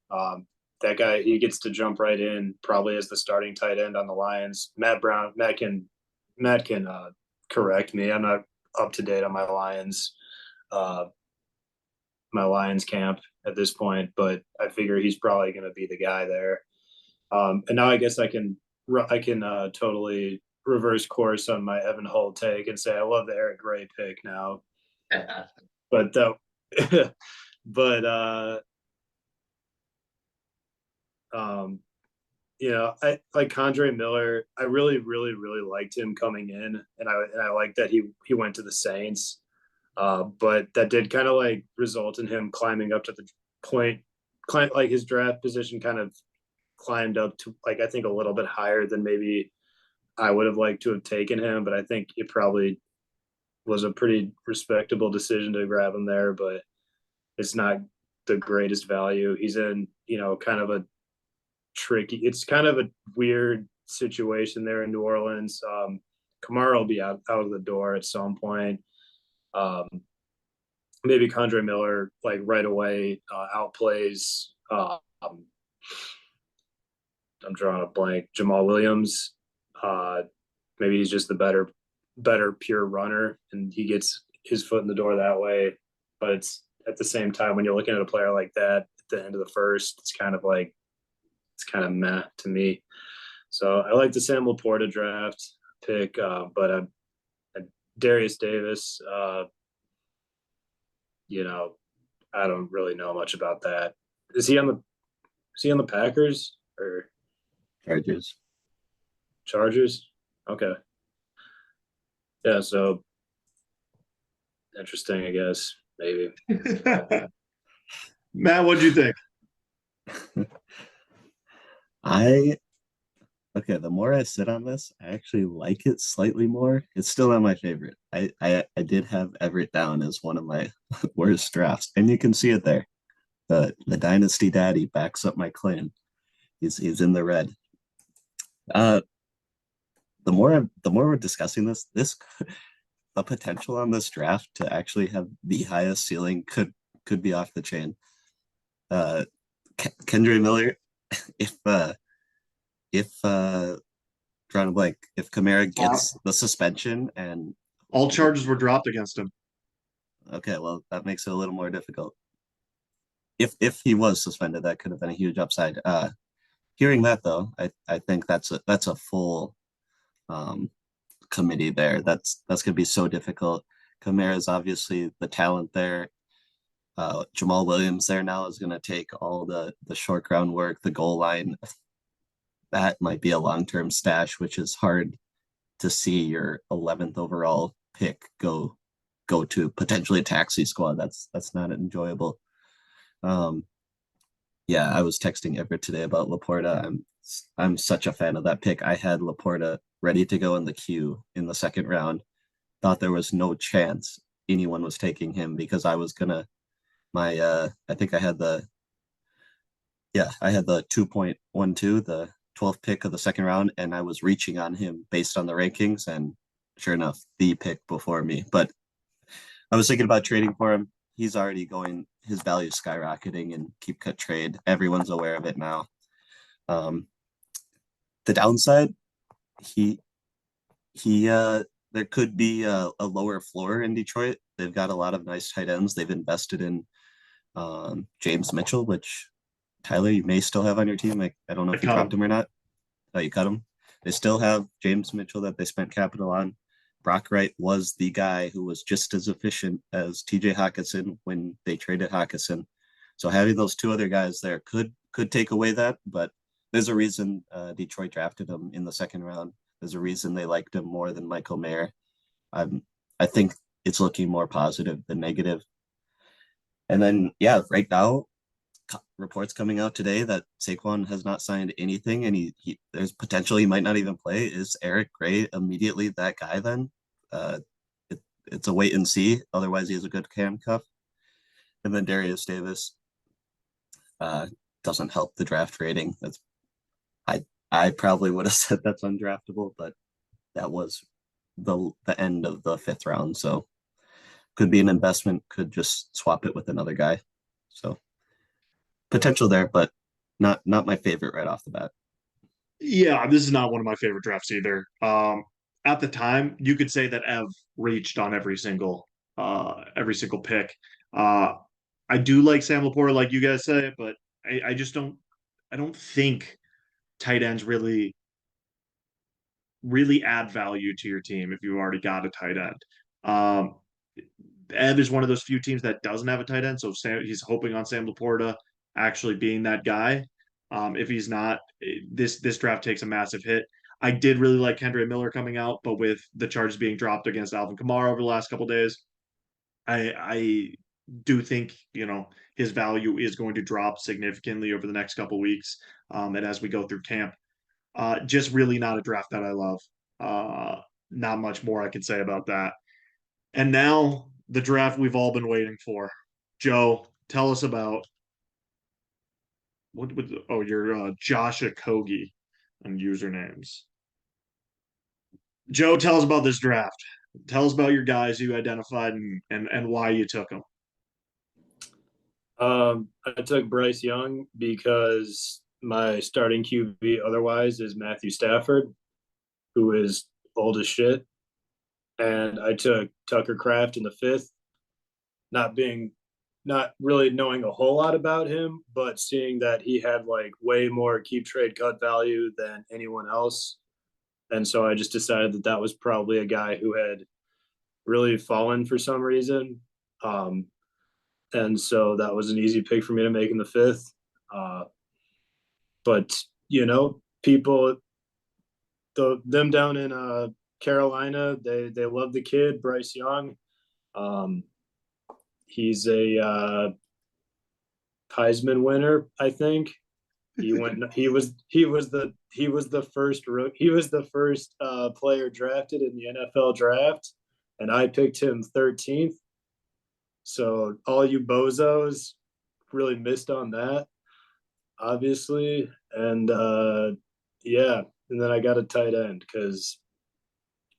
That guy, he gets to jump right in probably as the starting tight end on the Lions. Matt can correct me. I'm not up to date on uh, my Lions camp at this point, but I figure he's probably going to be the guy there. And now I guess I can totally reverse course on my Evan Hull take and say I love the Eric Gray pick now. But but um, I like Condre Miller. I really, really, really liked him coming in, and I like that he went to the Saints. But that did kind of like result in him climbing up to the point, like his draft position kind of climbed up to like I think a little bit higher than maybe I would have liked to have taken him. But I think it probably was a pretty respectable decision to grab him there. But it's not the greatest value. He's in kind of a tricky. It's kind of a weird situation there in New Orleans. Kamara will be out of the door at some point. Um, Maybe Condre Miller like right away outplays. I'm drawing a blank. Jamal Williams. Maybe he's just the better pure runner, and he gets his foot in the door that way. But it's at the same time when you're looking at a player like that at the end of the first, it's kind of meh to me. So I like the Sam Laporta draft pick, but Darius Davis, I don't really know much about that. Is he on the Packers or Chargers. Chargers? Okay. Yeah, so interesting, I guess. Maybe. Matt, what'd you think? I Okay, the more I sit on this, I actually like it slightly more. It's still not my favorite. I did have Everett down as one of my worst drafts, and you can see it there. The dynasty daddy backs up my claim. He's in the red. Uh, the more we're discussing this the potential on this draft to actually have the highest ceiling could be off the chain. Uh, Kendra Miller, if drawing a blank, if Kamara gets the suspension and All charges were dropped against him. okay, well that makes it a little more difficult. If he was suspended, that could have been a huge upside. Hearing that though, I think that's a full committee there. That's gonna be so difficult. Kamara is obviously the talent there. Jamal Williams there now is gonna take all the short ground work, the goal line. That might be a long-term stash, which is hard to see your 11th overall pick go to potentially a taxi squad. That's not enjoyable. Yeah, I was texting Everett today about Laporta. I'm such a fan of that pick. I had Laporta ready to go in the queue in the second round. Thought there was no chance anyone was taking him because I was gonna I think I had the 2.12, the 12th pick of the second round, and I was reaching on him based on the rankings, and sure enough, the pick before me. But I was thinking about trading for him. He's already going, his value skyrocketing in keep cut trade. Everyone's aware of it now. Um, the downside, he there could be a lower floor in Detroit. They've got a lot of nice tight ends. They've invested in James Mitchell, which Tyler, you may still have on your team. I don't know I if you cut dropped him. him or not. Oh, you cut him. They still have James Mitchell that they spent capital on. Brock Wright was the guy who was just as efficient as TJ Hawkinson when they traded Hawkinson. So having those two other guys there could take away that, but there's a reason Detroit drafted him in the second round. There's a reason they liked him more than Michael Mayer. I'm I think it's looking more positive than negative. And then yeah, right now reports coming out today that Saquon has not signed anything, and he there's potential he might not even play. Is Eric Gray immediately that guy then? Uh, it's a wait and see. Otherwise, he has a good handcuff. And then Darius Davis uh, doesn't help the draft rating. I I probably would have said that's undraftable, but that was the end of the fifth round. So could be an investment. Could just swap it with another guy. So potential there, but not my favorite right off the bat. Yeah, this is not one of my favorite drafts either. At the time, you could say that Ev reached on every single pick. Uh, I do like Sam Laporta, like you guys say, but I just don't think tight ends really add value to your team if you already got a tight end. Um, Ev is one of those few teams that doesn't have a tight end, so he's hoping on Sam Laporta actually being that guy. If he's not, this draft takes a massive hit. I did really like Kendra Miller coming out, but with the charges being dropped against Alvin Kamara over the last couple days, I do think his value is going to drop significantly over the next couple weeks, and as we go through camp. Just really not a draft that I love. Uh, Not much more I can say about that. And now the draft we've all been waiting for. Joe, tell us about your Josh Okogie and usernames. Joe, tell us about this draft. Tell us about your guys you identified and why you took them. I took Bryce Young because my starting QB otherwise is Matthew Stafford, who is old as shit. And I took Tucker Kraft in the fifth, not being not really knowing a whole lot about him, but seeing that he had like way more keep trade cut value than anyone else. And so I just decided that that was probably a guy who had really fallen for some reason. Um, and so that was an easy pick for me to make in the fifth. Uh, but people, them down in Carolina, they love the kid Bryce Young. Um, he's a Heisman winner, I think. He went. He was the first player drafted in the NFL draft, and I picked him 13th. So all you bozos really missed on that, obviously, and yeah. And then I got a tight end because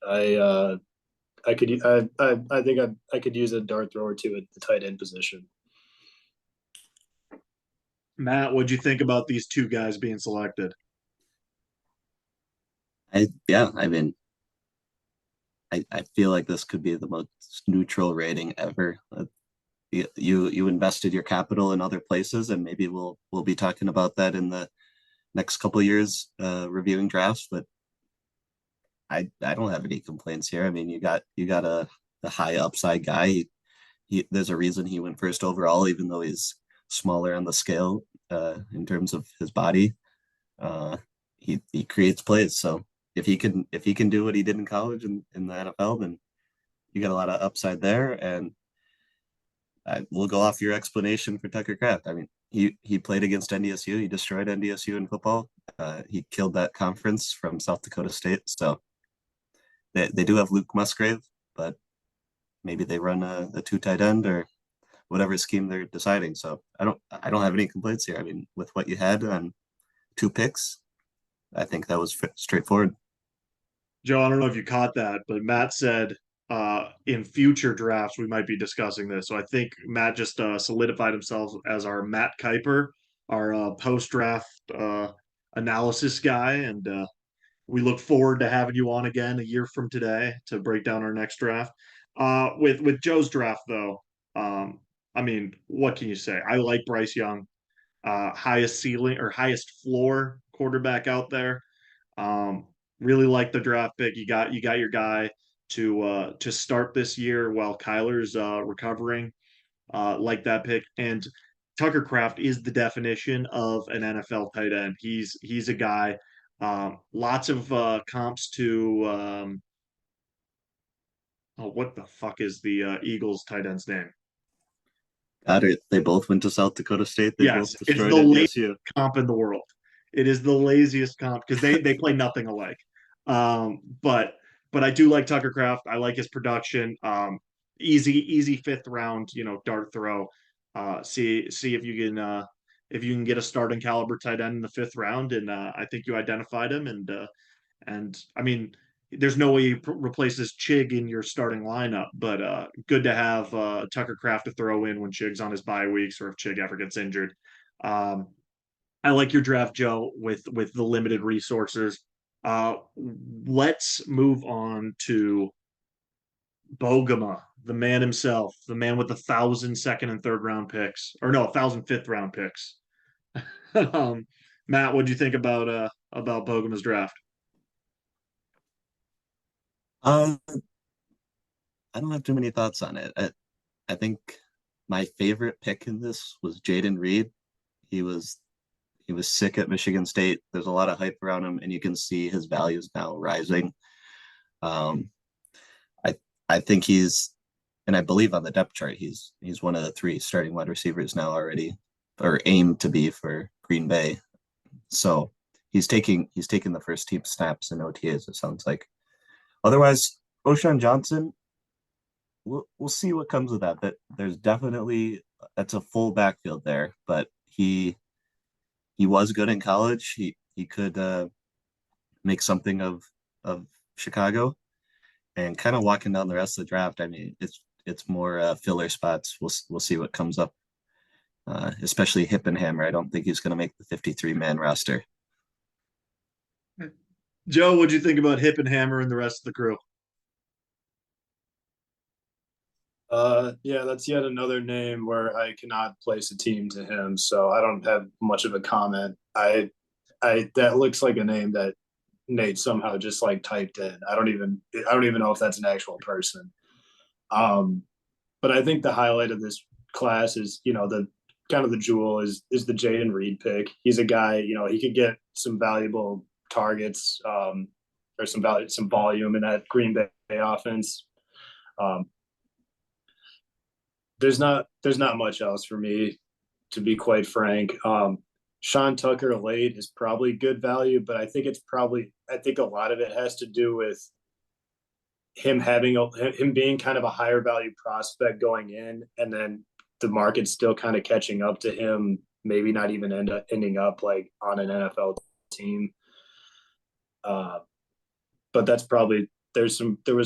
I I think I could use a dart thrower too at the tight end position. Matt, what'd you think about these two guys being selected? I mean, I feel like this could be the most neutral rating ever. You invested your capital in other places, and maybe we'll be talking about that in the next couple of years, reviewing drafts. But I don't have any complaints here. I mean, you got a high upside guy. There's a reason he went first overall, even though he's smaller on the scale in terms of his body. Uh, he creates plays. So if he can do what he did in college and in the NFL, then you got a lot of upside there. And we'll go off your explanation for Tucker Kraft. I mean, he played against NDSU. He destroyed NDSU in football. He killed that conference from South Dakota State. So they do have Luke Musgrave, but maybe they run a two tight end or whatever scheme they're deciding. So I don't have any complaints here. I mean, with what you had on two picks, I think that was straightforward. Joe, I don't know if you caught that, but Matt said in future drafts we might be discussing this. So I think Matt just solidified himself as our Matt Kuiper, our post draft analysis guy, and we look forward to having you on again a year from today to break down our next draft. With Joe's draft though, I mean, what can you say? I like Bryce Young, highest ceiling or highest floor quarterback out there. Really like the draft pick. You got your guy to start this year while Kyler's recovering. Like that pick. And Tucker Kraft is the definition of an NFL tight end. He's a guy. Lots of comps to oh, what the fuck is the Eagles tight end's name? Got it. They both went to South Dakota State. They Yes, both it's destroyed the it. laziest Yes, you. comp in the world. It is the laziest comp because they play nothing alike. But I do like Tucker Kraft. I like his production. Easy fifth round, dart throw. See if you can get a starting caliber tight end in the fifth round, and I think you identified him. And I mean, there's no way you replaces Chig in your starting lineup, but good to have Tucker Kraft to throw in when Chig's on his bye weeks or if Chig ever gets injured. Um, I like your draft, Joe, with the limited resources. Let's move on to Bogema, the man himself, the man with 1,000 second and third round picks, or no, 1,000 fifth round picks. Matt, what do you think about Bogema's draft? Uh, I don't have too many thoughts on it. I think my favorite pick in this was Jaden Reed. He was he was sick at Michigan State. There's a lot of hype around him, and you can see his values now rising. Um, I I think and I believe on the depth chart, he's one of the three starting wide receivers now already, or aimed to be for Green Bay. So he's taking the first team snaps in OTAs. It sounds like. Otherwise, O'Shawn Johnson, we'll see what comes of that. That there's definitely that's a full backfield there, but he was good in college. He could make something of Chicago, and kind of walking down the rest of the draft. I mean, it's more filler spots. We'll see what comes up. Especially Hippenhammer. I don't think he's going to make the 53-man roster. Joe, what'd you think about Hip and Hammer and the rest of the crew? Yeah, that's yet another name where I cannot place a team to him, so I don't have much of a comment. I that looks like a name that Nate somehow just like typed in. I don't even know if that's an actual person. Um, but I think the highlight of this class is, the kind of the jewel is the Jaden Reed pick. He's a guy, he could get some valuable targets, or some volume in that Green Bay offense. Um, there's not much else for me, to be quite frank. Sean Tucker late is probably good value, but I think a lot of it has to do with him being kind of a higher value prospect going in, and then the market's still kind of catching up to him. Maybe not even ending up like on an NFL team. Uh, but that's probably there was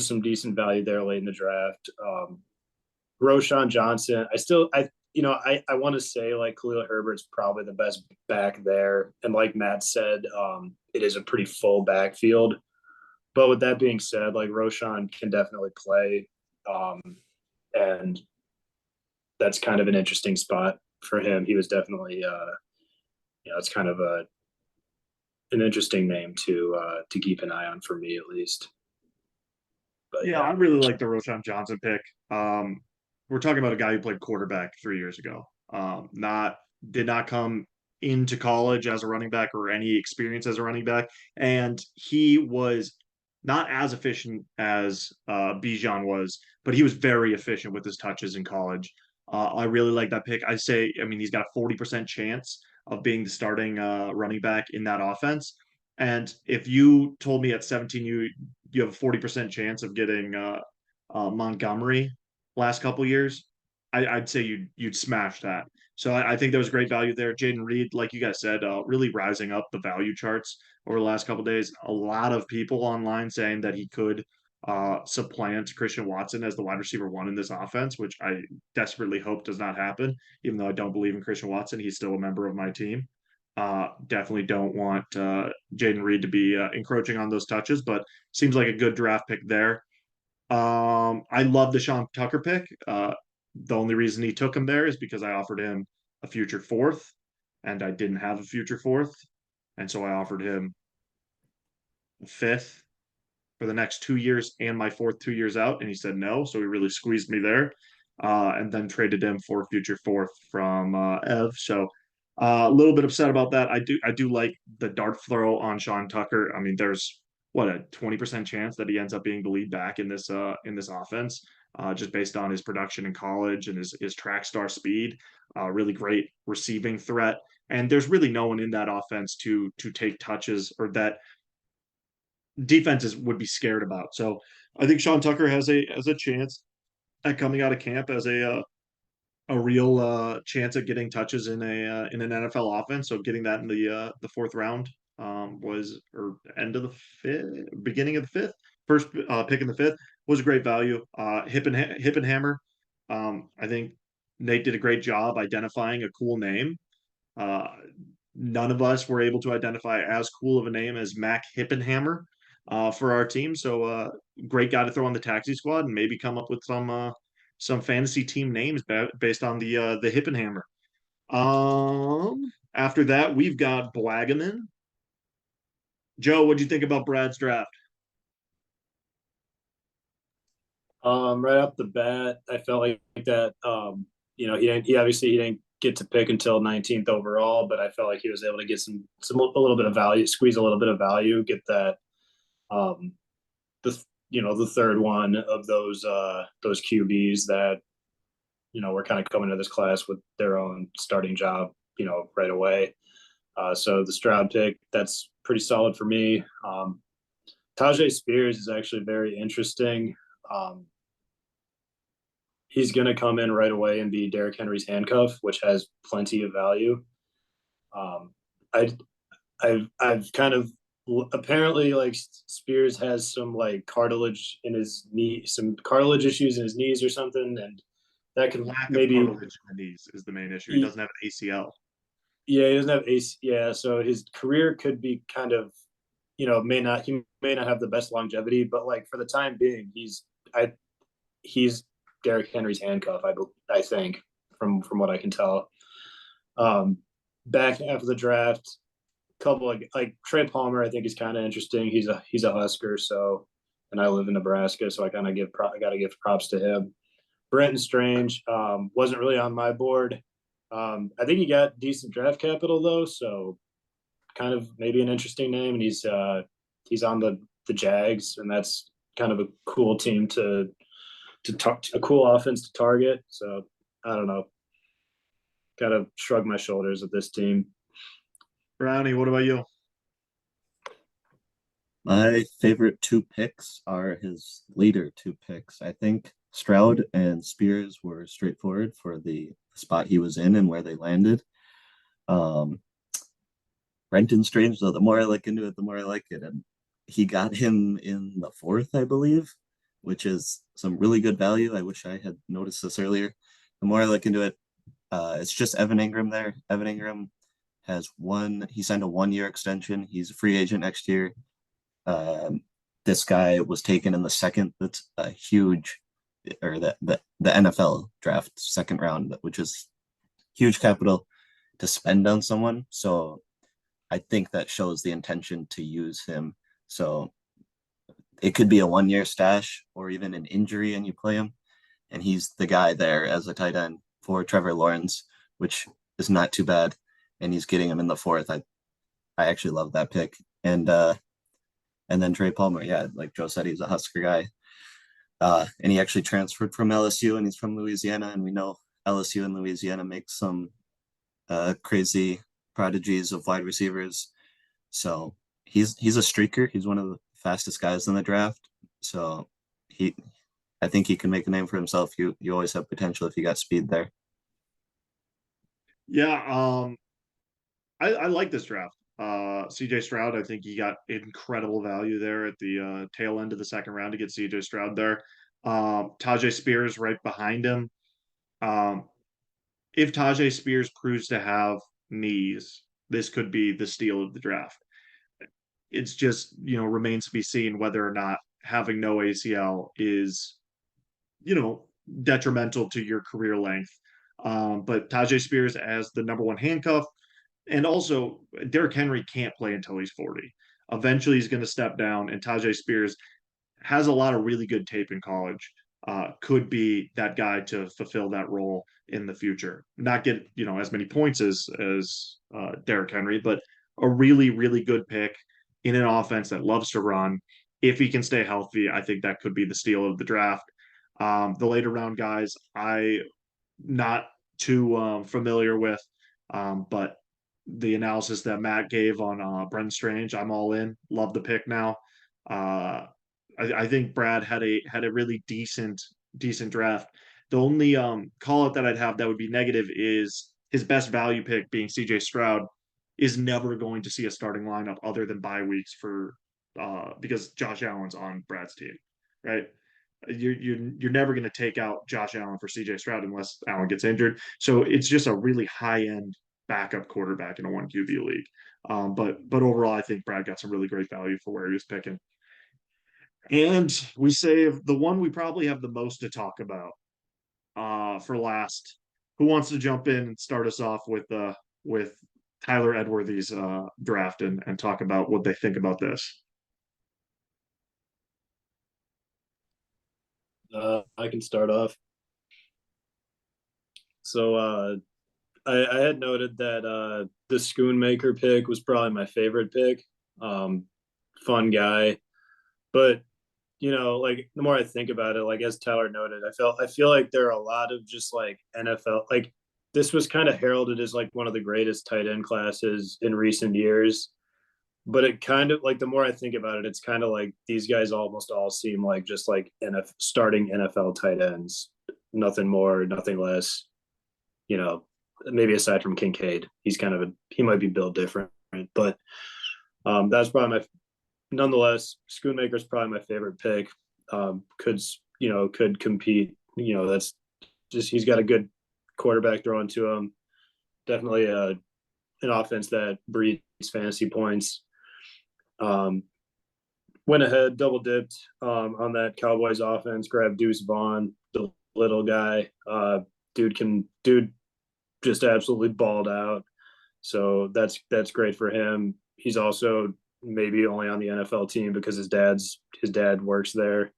some decent value there late in the draft. Roshan Johnson, I want to say like Khalil Herbert's probably the best back there, and like Matt said, it is a pretty full backfield. But with that being said, like Roshan can definitely play, and that's kind of an interesting spot for him. He was definitely, it's kind of an interesting name to keep an eye on for me at least. But Yeah, I really like the Roshan Johnson pick. We're talking about a guy who played quarterback 3 years ago. Not did not come into college as a running back or any experience as a running back, and he was not as efficient as Bijan was, but he was very efficient with his touches in college. I really like that pick. I mean, he's got a 40% chance of being the starting running back in that offense. And if you told me at 17 you have a 40% chance of getting Montgomery last couple years, I'd say you'd smash that. So I think there was great value there. Jaden Reed, like you guys said, really rising up the value charts over the last couple days. A lot of people online saying that he could supplant Christian Watson as the wide receiver one in this offense, which I desperately hope does not happen. Even though I don't believe in Christian Watson, he's still a member of my team. Definitely don't want Jaden Reed to be encroaching on those touches, but seems like a good draft pick there. I love the Sean Tucker pick. The only reason he took him there is because I offered him a future fourth, and I didn't have a future fourth, and so I offered him a fifth for the next 2 years and my fourth 2 years out, and he said no, so he really squeezed me there, and then traded him for a future fourth from Ev. So a little bit upset about that. I do like the dart throw on Sean Tucker. I mean, there's what a 20% chance that he ends up being the lead back in this offense, just based on his production in college and his track star speed. Really great receiving threat, and there's really no one in that offense to take touches or that defenses would be scared about. So I think Sean Tucker has a chance at coming out of camp as a real chance at getting touches in an NFL offense. So getting that in the fourth round was or end of the fifth, beginning of the fifth, first pick in the fifth was a great value. Hip and Hammer. I think Nate did a great job identifying a cool name. Uh, None of us were able to identify as cool of a name as Mac Hippenhammer for our team. So great guy to throw on the taxi squad and maybe come up with some fantasy team names based on the Hippenhammer. After that, we've got Blagaman. Joe, what do you think about Brad's draft? Right off the bat, I felt like that. He obviously he didn't get to pick until 19th overall, but I felt like he was able to get a little bit of value, squeeze a little bit of value, get that um, the third one of those QBs that were kind of coming to this class with their own starting job, right away. So the Stroud pick, that's pretty solid for me. Tajay Spears is actually very interesting. Um, he's going to come in right away and be Derrick Henry's handcuff, which has plenty of value. Um, I I've kind of apparently like Spears has some like cartilage in his knee, some cartilage issues in his knees or something, and that could Lack of maybe cartilage in the knees is the main issue. He doesn't have an ACL. yeah, he doesn't have ace. Yeah, so his career could be kind of, he may not have the best longevity, but like for the time being, he's Derrick Henry's handcuff. I think from what I can tell. Um, Back after the draft, couple like Trey Palmer, I think is kind of interesting. He's a Husker, so and I live in Nebraska, so I kind of I got to give props to him. Brenton Strange wasn't really on my board. I think he got decent draft capital though, so kind of maybe an interesting name. And he's on the Jags, and that's kind of a cool team to talk a cool offense to target. So I don't know. Got to shrug my shoulders at this team. Brownie, what about you? My favorite two picks are his later two picks. I think Stroud and Spears were straightforward for the spot he was in and where they landed. Um, Brenton Strange, though, the more I look into it, the more I like it. And he got him in the fourth, I believe, which is some really good value. I wish I had noticed this earlier. The more I look into it, it's just Evan Ingram there. Evan Ingram he signed a 1 year extension. He's a free agent next year. This guy was taken in the second. That's a huge, or the NFL draft second round, which is huge capital to spend on someone. So I think that shows the intention to use him. So it could be a 1 year stash or even an injury and you play him. And he's the guy there as a tight end for Trevor Lawrence, which is not too bad. And he's getting him in the fourth. I actually love that pick. And then Trey Palmer, yeah, like Joe said, he's a Husker guy. And he actually transferred from LSU and he's from Louisiana. And we know LSU and Louisiana make some crazy prodigies of wide receivers. So he's a streaker. He's one of the fastest guys in the draft. So I think he can make a name for himself. You always have potential if you got speed there. Yeah, I like this draft. CJ Stroud. I think he got incredible value there at the tail end of the second round to get CJ Stroud there. Tajay Spears right behind him. Um, if Tajay Spears proves to have knees, this could be the steal of the draft. It's just, remains to be seen whether or not having no ACL is, detrimental to your career length. But Tajay Spears as the number one handcuff, and also Derrick Henry can't play until he's 40. Eventually, he's going to step down, and Tajay Spears has a lot of really good tape in college. Could be that guy to fulfill that role in the future. Not get as many points as Derrick Henry, but a really really good pick in an offense that loves to run. If he can stay healthy, I think that could be the steal of the draft. The later round guys, I not too familiar with, but the analysis that Matt gave on Brenton Strange, I'm all in. Love the pick now. I think Brad had a really decent draft. The only call out that I'd have that would be negative is his best value pick being CJ Stroud is never going to see a starting lineup other than bye weeks for because Josh Allen's on Brad's team, right? You're never going to take out Josh Allen for CJ Stroud unless Allen gets injured. So it's just a really high end backup quarterback in a one QB league. But overall, I think Brad got some really great value for where he was picking. And we save the one we probably have the most to talk about for last. Who wants to jump in and start us off with Tyler Edworthy's draft and talk about what they think about this? I can start off. So I had noted that the Schoonmaker pick was probably my favorite pick. Fun guy, but like the more I think about it, like as Tyler noted, I feel like there are a lot of just like NFL, like this was kind of heralded as like one of the greatest tight end classes in recent years. But it kind of like the more I think about it, it's kind of like these guys almost all seem like just like starting NFL tight ends, nothing more, nothing less. Maybe aside from Kincaid, he's kind of he might be built different, but that's probably nonetheless, Schoonmaker's probably my favorite pick. Could compete. That's just he's got a good quarterback throwing to him. Definitely an offense that breeds fantasy points. Went ahead, double dipped on that Cowboys offense. Grabbed Deuce Vaughn, the little guy. Dude just absolutely balled out. So that's great for him. He's also maybe only on the NFL team because his dad works there.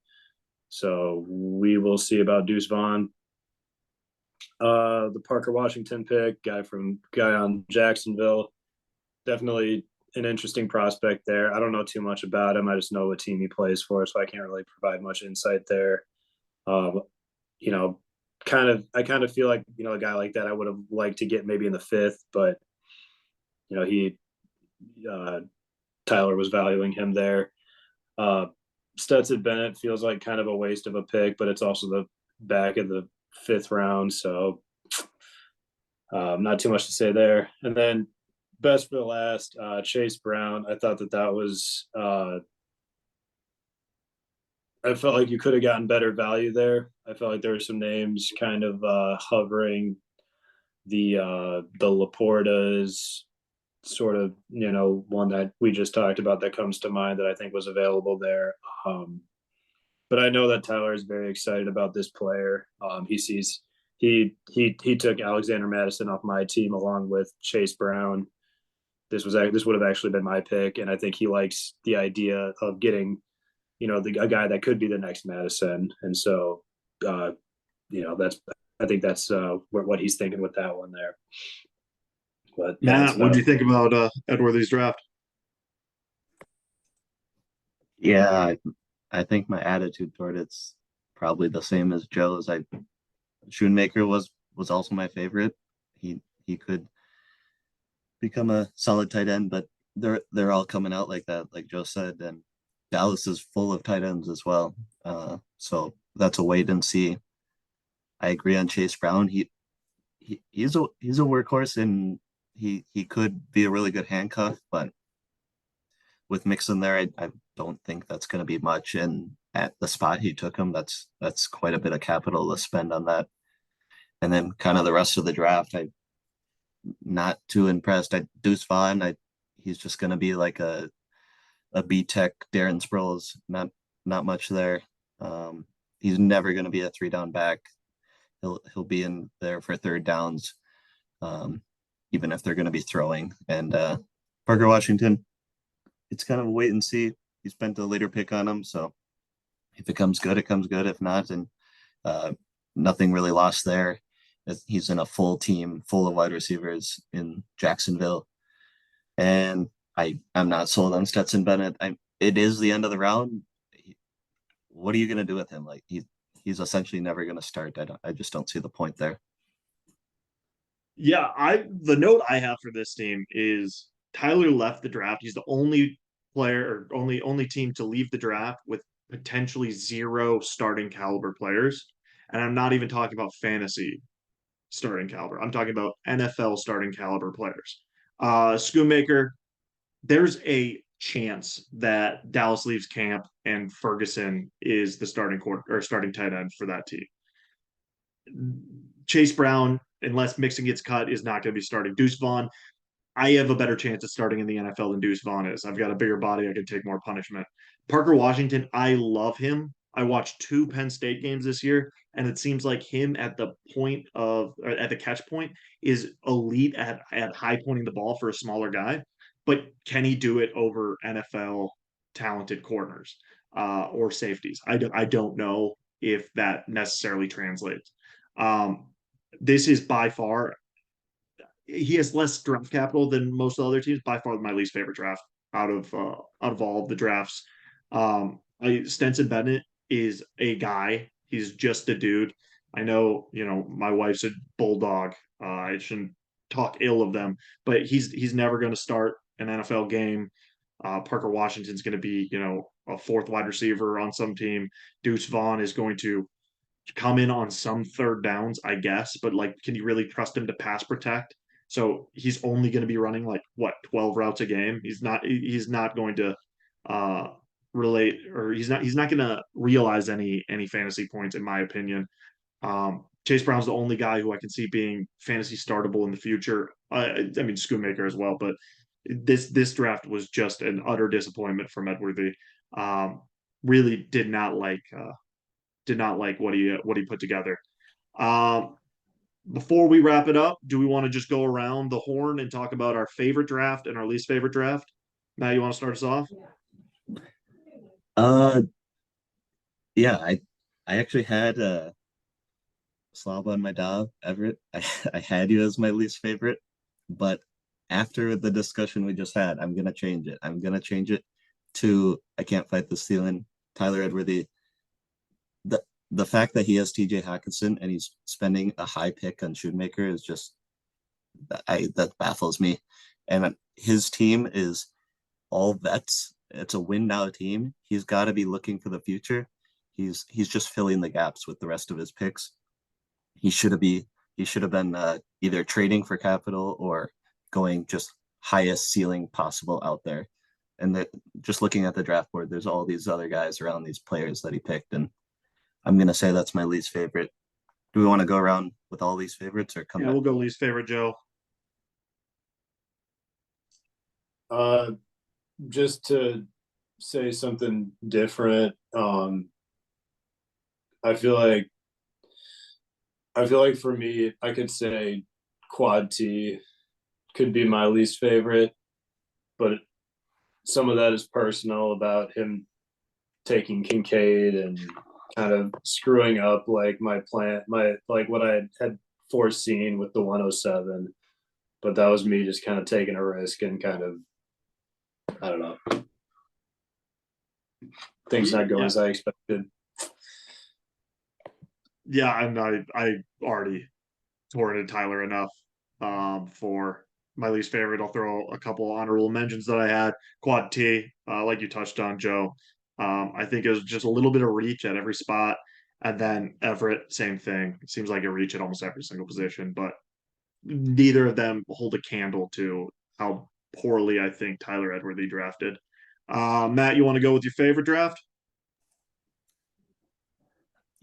So we will see about Deuce Vaughn. The Parker Washington pick, guy on Jacksonville, definitely an interesting prospect there. I don't know too much about him. I just know what team he plays for, so I can't really provide much insight there. I kind of feel like a guy like that I would have liked to get maybe in the fifth, but he Tyler was valuing him there. Stetson Bennett feels like kind of a waste of a pick, but it's also the back of the fifth round, so not too much to say there. And then best for the last, Chase Brown. I thought that was I felt like you could have gotten better value there. I felt like there were some names kind of hovering. The Laportas, sort of, one that we just talked about that comes to mind that I think was available there. But I know that Tyler is very excited about this player. He took Alexander Madison off my team along with Chase Brown. This would have actually been my pick, and I think he likes the idea of getting, a guy that could be the next Madison. And so, I think that's what he's thinking with that one there. But Matt, what do you think about Edworthy's draft? Yeah, I think my attitude toward it's probably the same as Joe's. Schoonmaker was also my favorite. He could become a solid tight end, but they're all coming out like that, like Joe said, and Dallas is full of tight ends as well. So that's a wait and see. I agree on Chase Brown. He's a workhorse in He could be a really good handcuff, but with Mixon there, I don't think that's going to be much. And at the spot he took him, that's quite a bit of capital to spend on that. And then kind of the rest of the draft, I not too impressed. Deuce Vaughn, he's just going to be like a B Tech Darren Sproles. Not much there. He's never going to be a 3 down back. He'll be in there for third downs, even if they're going to be throwing. And Parker Washington, it's kind of a wait and see. He spent a later pick on him, so if it comes good, it comes good. If not, and nothing really lost there. He's in a full team, full of wide receivers in Jacksonville, and I'm not sold on Stetson Bennett. It is the end of the round. What are you gonna do with him? Like he's essentially never gonna start. I just don't see the point there. Yeah, the note I have for this team is Tyler left the draft. He's the only player or only team to leave the draft with potentially zero starting caliber players. And I'm not even talking about fantasy starting caliber. I'm talking about NFL starting caliber players. Schoonmaker, there's a chance that Dallas leaves camp and Ferguson is the starting court or starting tight end for that team. Chase Brown, unless Mixon gets cut, is not going to be starting. Deuce Vaughn, I have a better chance of starting in the NFL than Deuce Vaughn is. I've got a bigger body. I can take more punishment. Parker Washington, I love him. I watched 2 Penn State games this year, and it seems like him at the point of or at the catch point is elite at high pointing the ball for a smaller guy. But can he do it over NFL talented corners or safeties? I don't know if that necessarily translates. Um, this is by far he has less draft capital than most other teams. By far, my least favorite draft out of all of the drafts. Stenson Bennett is a guy. He's just a dude. I know, my wife's a bulldog. I shouldn't talk ill of them, but he's never going to start an NFL game. Parker Washington's going to be, a fourth wide receiver on some team. Deuce Vaughn is going to come in on some third downs, I guess, but like, can you really trust him to pass protect? So he's only going to be running like what 12 routes a game. He's not going to uh relate or he's not going to realize any fantasy points in my opinion. Chase Brown's the only guy who I can see being fantasy startable in the future. I mean Schoonmaker as well, but this draft was just an utter disappointment from Edworthy. Really did not like what he put together. Um, Before we wrap it up, do we want to just go around the horn and talk about our favorite draft and our least favorite draft? Matt, you want to start us off? Uh, yeah, I actually had Slava and my dog Everett. I had you as my least favorite, but after the discussion we just had, I'm gonna change it. I'm gonna change it to I can't fight the ceiling. Tyler Edworthy. The fact that he has TJ Hawkinson and he's spending a high pick on Shoemaker is just that baffles me. And his team is all vets. It's a win now team. He's got to be looking for the future. He's just filling the gaps with the rest of his picks. He should have been either trading for capital or going just highest ceiling possible out there. And just looking at the draft board, there's all these other guys around these players that he picked, and I'm gonna say that's my least favorite. Do we want to go around with all these favorites or come Yeah, back? we'll go least favorite, Joe. Uh, just to say something different, I feel like for me, I could say Quad T could be my least favorite, but some of that is personal about him taking Kincaid and kind of screwing up like my plan, my like what I had foreseen with the 107. But that was me just kind of taking a risk and kind of, I don't know, things not going Yeah, as I expected. yeah, and I already torrented Tyler enough for my least favorite. I'll throw a couple honorable mentions that I had. Quad T, like you touched on, Joe. I think it was just a little bit of reach at every spot. And then Everett, same thing. It seems like a reach at almost every single position. But neither of them hold a candle to how poorly I think Tyler Edworthy drafted. Matt, you want to go with your favorite draft?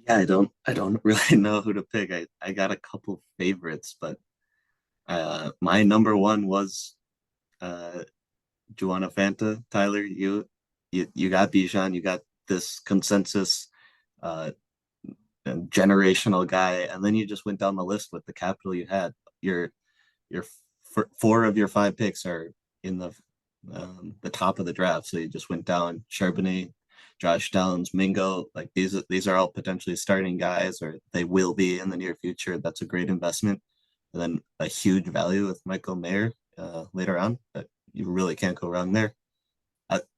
Yeah, I don't really know who to pick. I got a couple favorites, but my number one was uh Juana Fanta. Tyler, you got Bijan, you got this consensus uh generational guy, and then you just went down the list with the capital you had. Your four of your five picks are in the top of the draft, so you just went down Charbonnet, Josh Downs, Mingo. Like these are all potentially starting guys, or they will be in the near future. That's a great investment, and then a huge value with Michael Mayer later on. But you really can't go wrong there.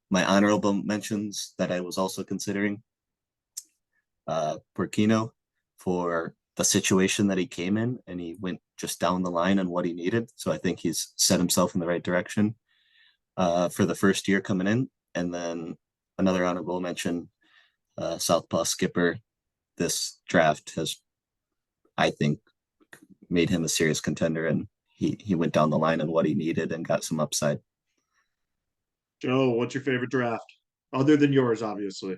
My honorable mentions that I was also considering Porcino for the situation that he came in, and he went just down the line on what he needed. So I think he's set himself in the right direction for the first year coming in. And then another honorable mention, Southpaw Skipper. This draft has, I think, made him a serious contender, and he went down the line on what he needed and got some upside. Joe, what's your favorite draft? Other than yours, obviously.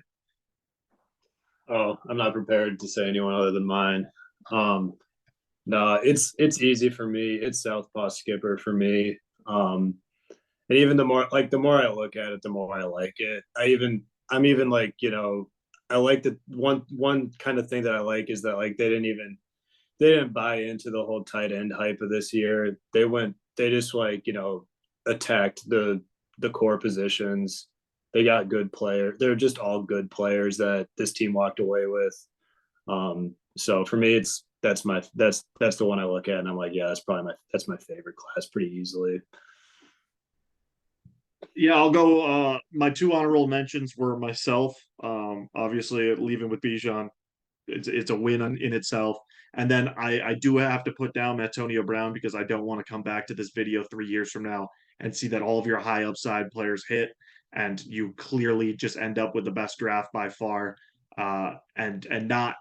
Oh, I'm not prepared to say anyone other than mine. Um, no, it's easy for me. It's Southpaw Skipper for me. And even the more I look at it, the more I like it. I'm even like, I like the one kind of thing that I like is that like they didn't buy into the whole tight end hype of this year. They just like, attacked the core positions. They got good players. They're just all good players that this team walked away with. So for me, that's the one I look at, and I'm like, yeah, that's my favorite class pretty easily. Yeah, I'll go. My two honorable mentions were myself. Obviously, leaving with Bijan, it's a win in itself. And then I do have to put down Mattonio Brown because I don't want to come back to this video 3 years from now and see that all of your high upside players hit, and you clearly just end up with the best draft by far. And not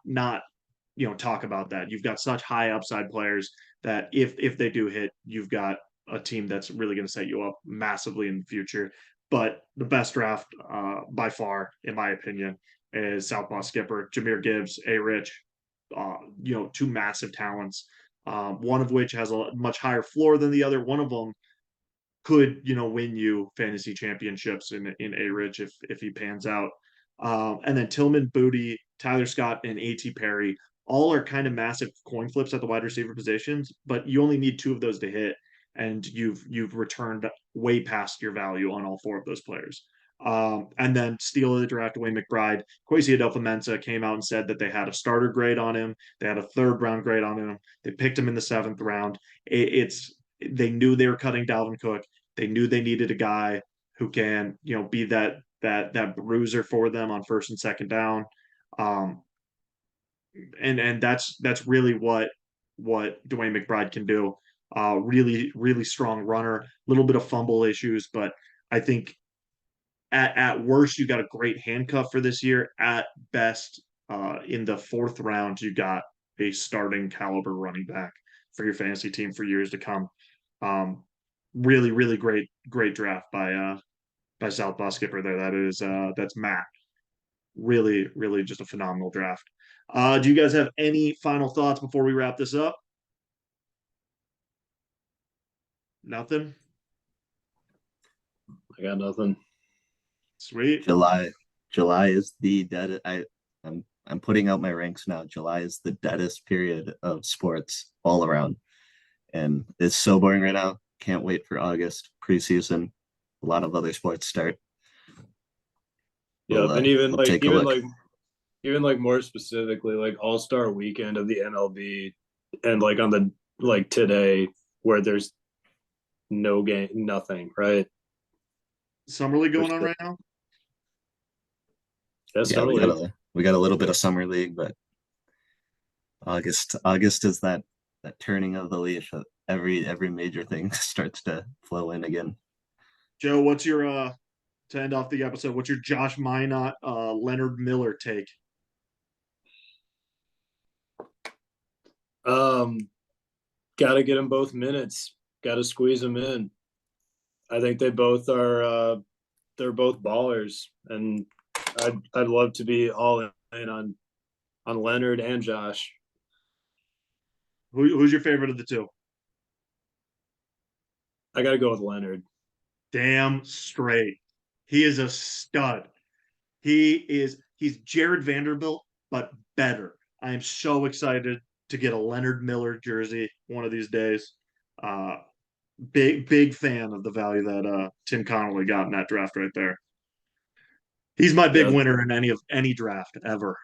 talk about that. You've got such high upside players that if they do hit, you've got a team that's really going to set you up massively in the future. But the best draft by far, in my opinion, is Southpaw Skipper, Jameer Gibbs, A. Rich. Two massive talents. One of which has a much higher floor than the other. One of them could win you fantasy championships in A. Rich if he pans out. And then Tillman, Booty, Tyler Scott, and A.T. Perry all are kind of massive coin flips at the wide receiver positions, but you only need two of those to hit, and you've returned way past your value on all four of those players. And then steal of the draft, Dwayne McBride. Kwesi Adolfo-Mensah came out and said that they had a starter grade on him. They had a third round grade on him. They picked him in the seventh round. They knew they were cutting Dalvin Cook. They knew they needed a guy who can, be that bruiser for them on first and second down. Um, and that's really what Dwayne McBride can do. Really, really strong runner, a little bit of fumble issues, but I think at worst you got a great handcuff for this year. At best, in the fourth round, you got a starting caliber running back for your fantasy team for years to come. Um, really, really great draft by Southpaw Skipper there. That's Matt. Really, really just a phenomenal draft. Do you guys have any final thoughts before we wrap this up? Nothing? I got nothing. Sweet. July is the dead. I'm putting out my ranks now. July is the deadest period of sports all around, and it's so boring right now. Can't wait for August preseason. A lot of other sports start. Yeah, and We'll take a look. even like more specifically, like All Star Weekend of the MLB, and like on the like today where there's no game, nothing, right? Summer league We're going on still, right now? yeah, Yeah, summer league. we got a little bit of summer league, but August is that turning of the leaf. Every major thing starts to flow in again. Joe, what's your to end off the episode, what's your Josh Minot, Leonard Miller take? Um, Got to get them both minutes. Got to squeeze them in. I think they both are. They're both ballers, and I'd love to be all in on Leonard and Josh. Who's your favorite of the two? I got to go with Leonard. Damn straight. He is a stud. He's Jared Vanderbilt, but better. I am so excited to get a Leonard Miller jersey one of these days. Uh, big fan of the value that Tim Connolly got in that draft right there. He's my big Yep. winner in any draft ever.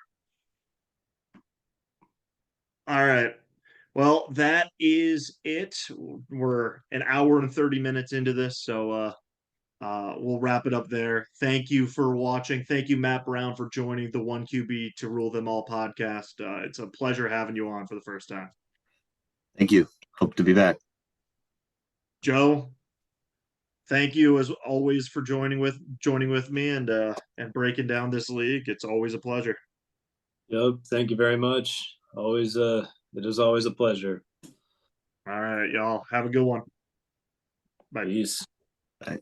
All right. Well, that is it. We're an hour and 30 minutes into this, so we'll wrap it up there. Thank you for watching. Thank you, Matt Brown, for joining the 1QB to Rule Them All podcast. It's a pleasure having you on for the first time. Thank you. Hope to be back. Joe, thank you as always for joining with me and breaking down this league. It's always a pleasure. Yep. Thank you very much. Always. It is always a pleasure. All right, y'all. Have a good one. Bye. Peace. Bye.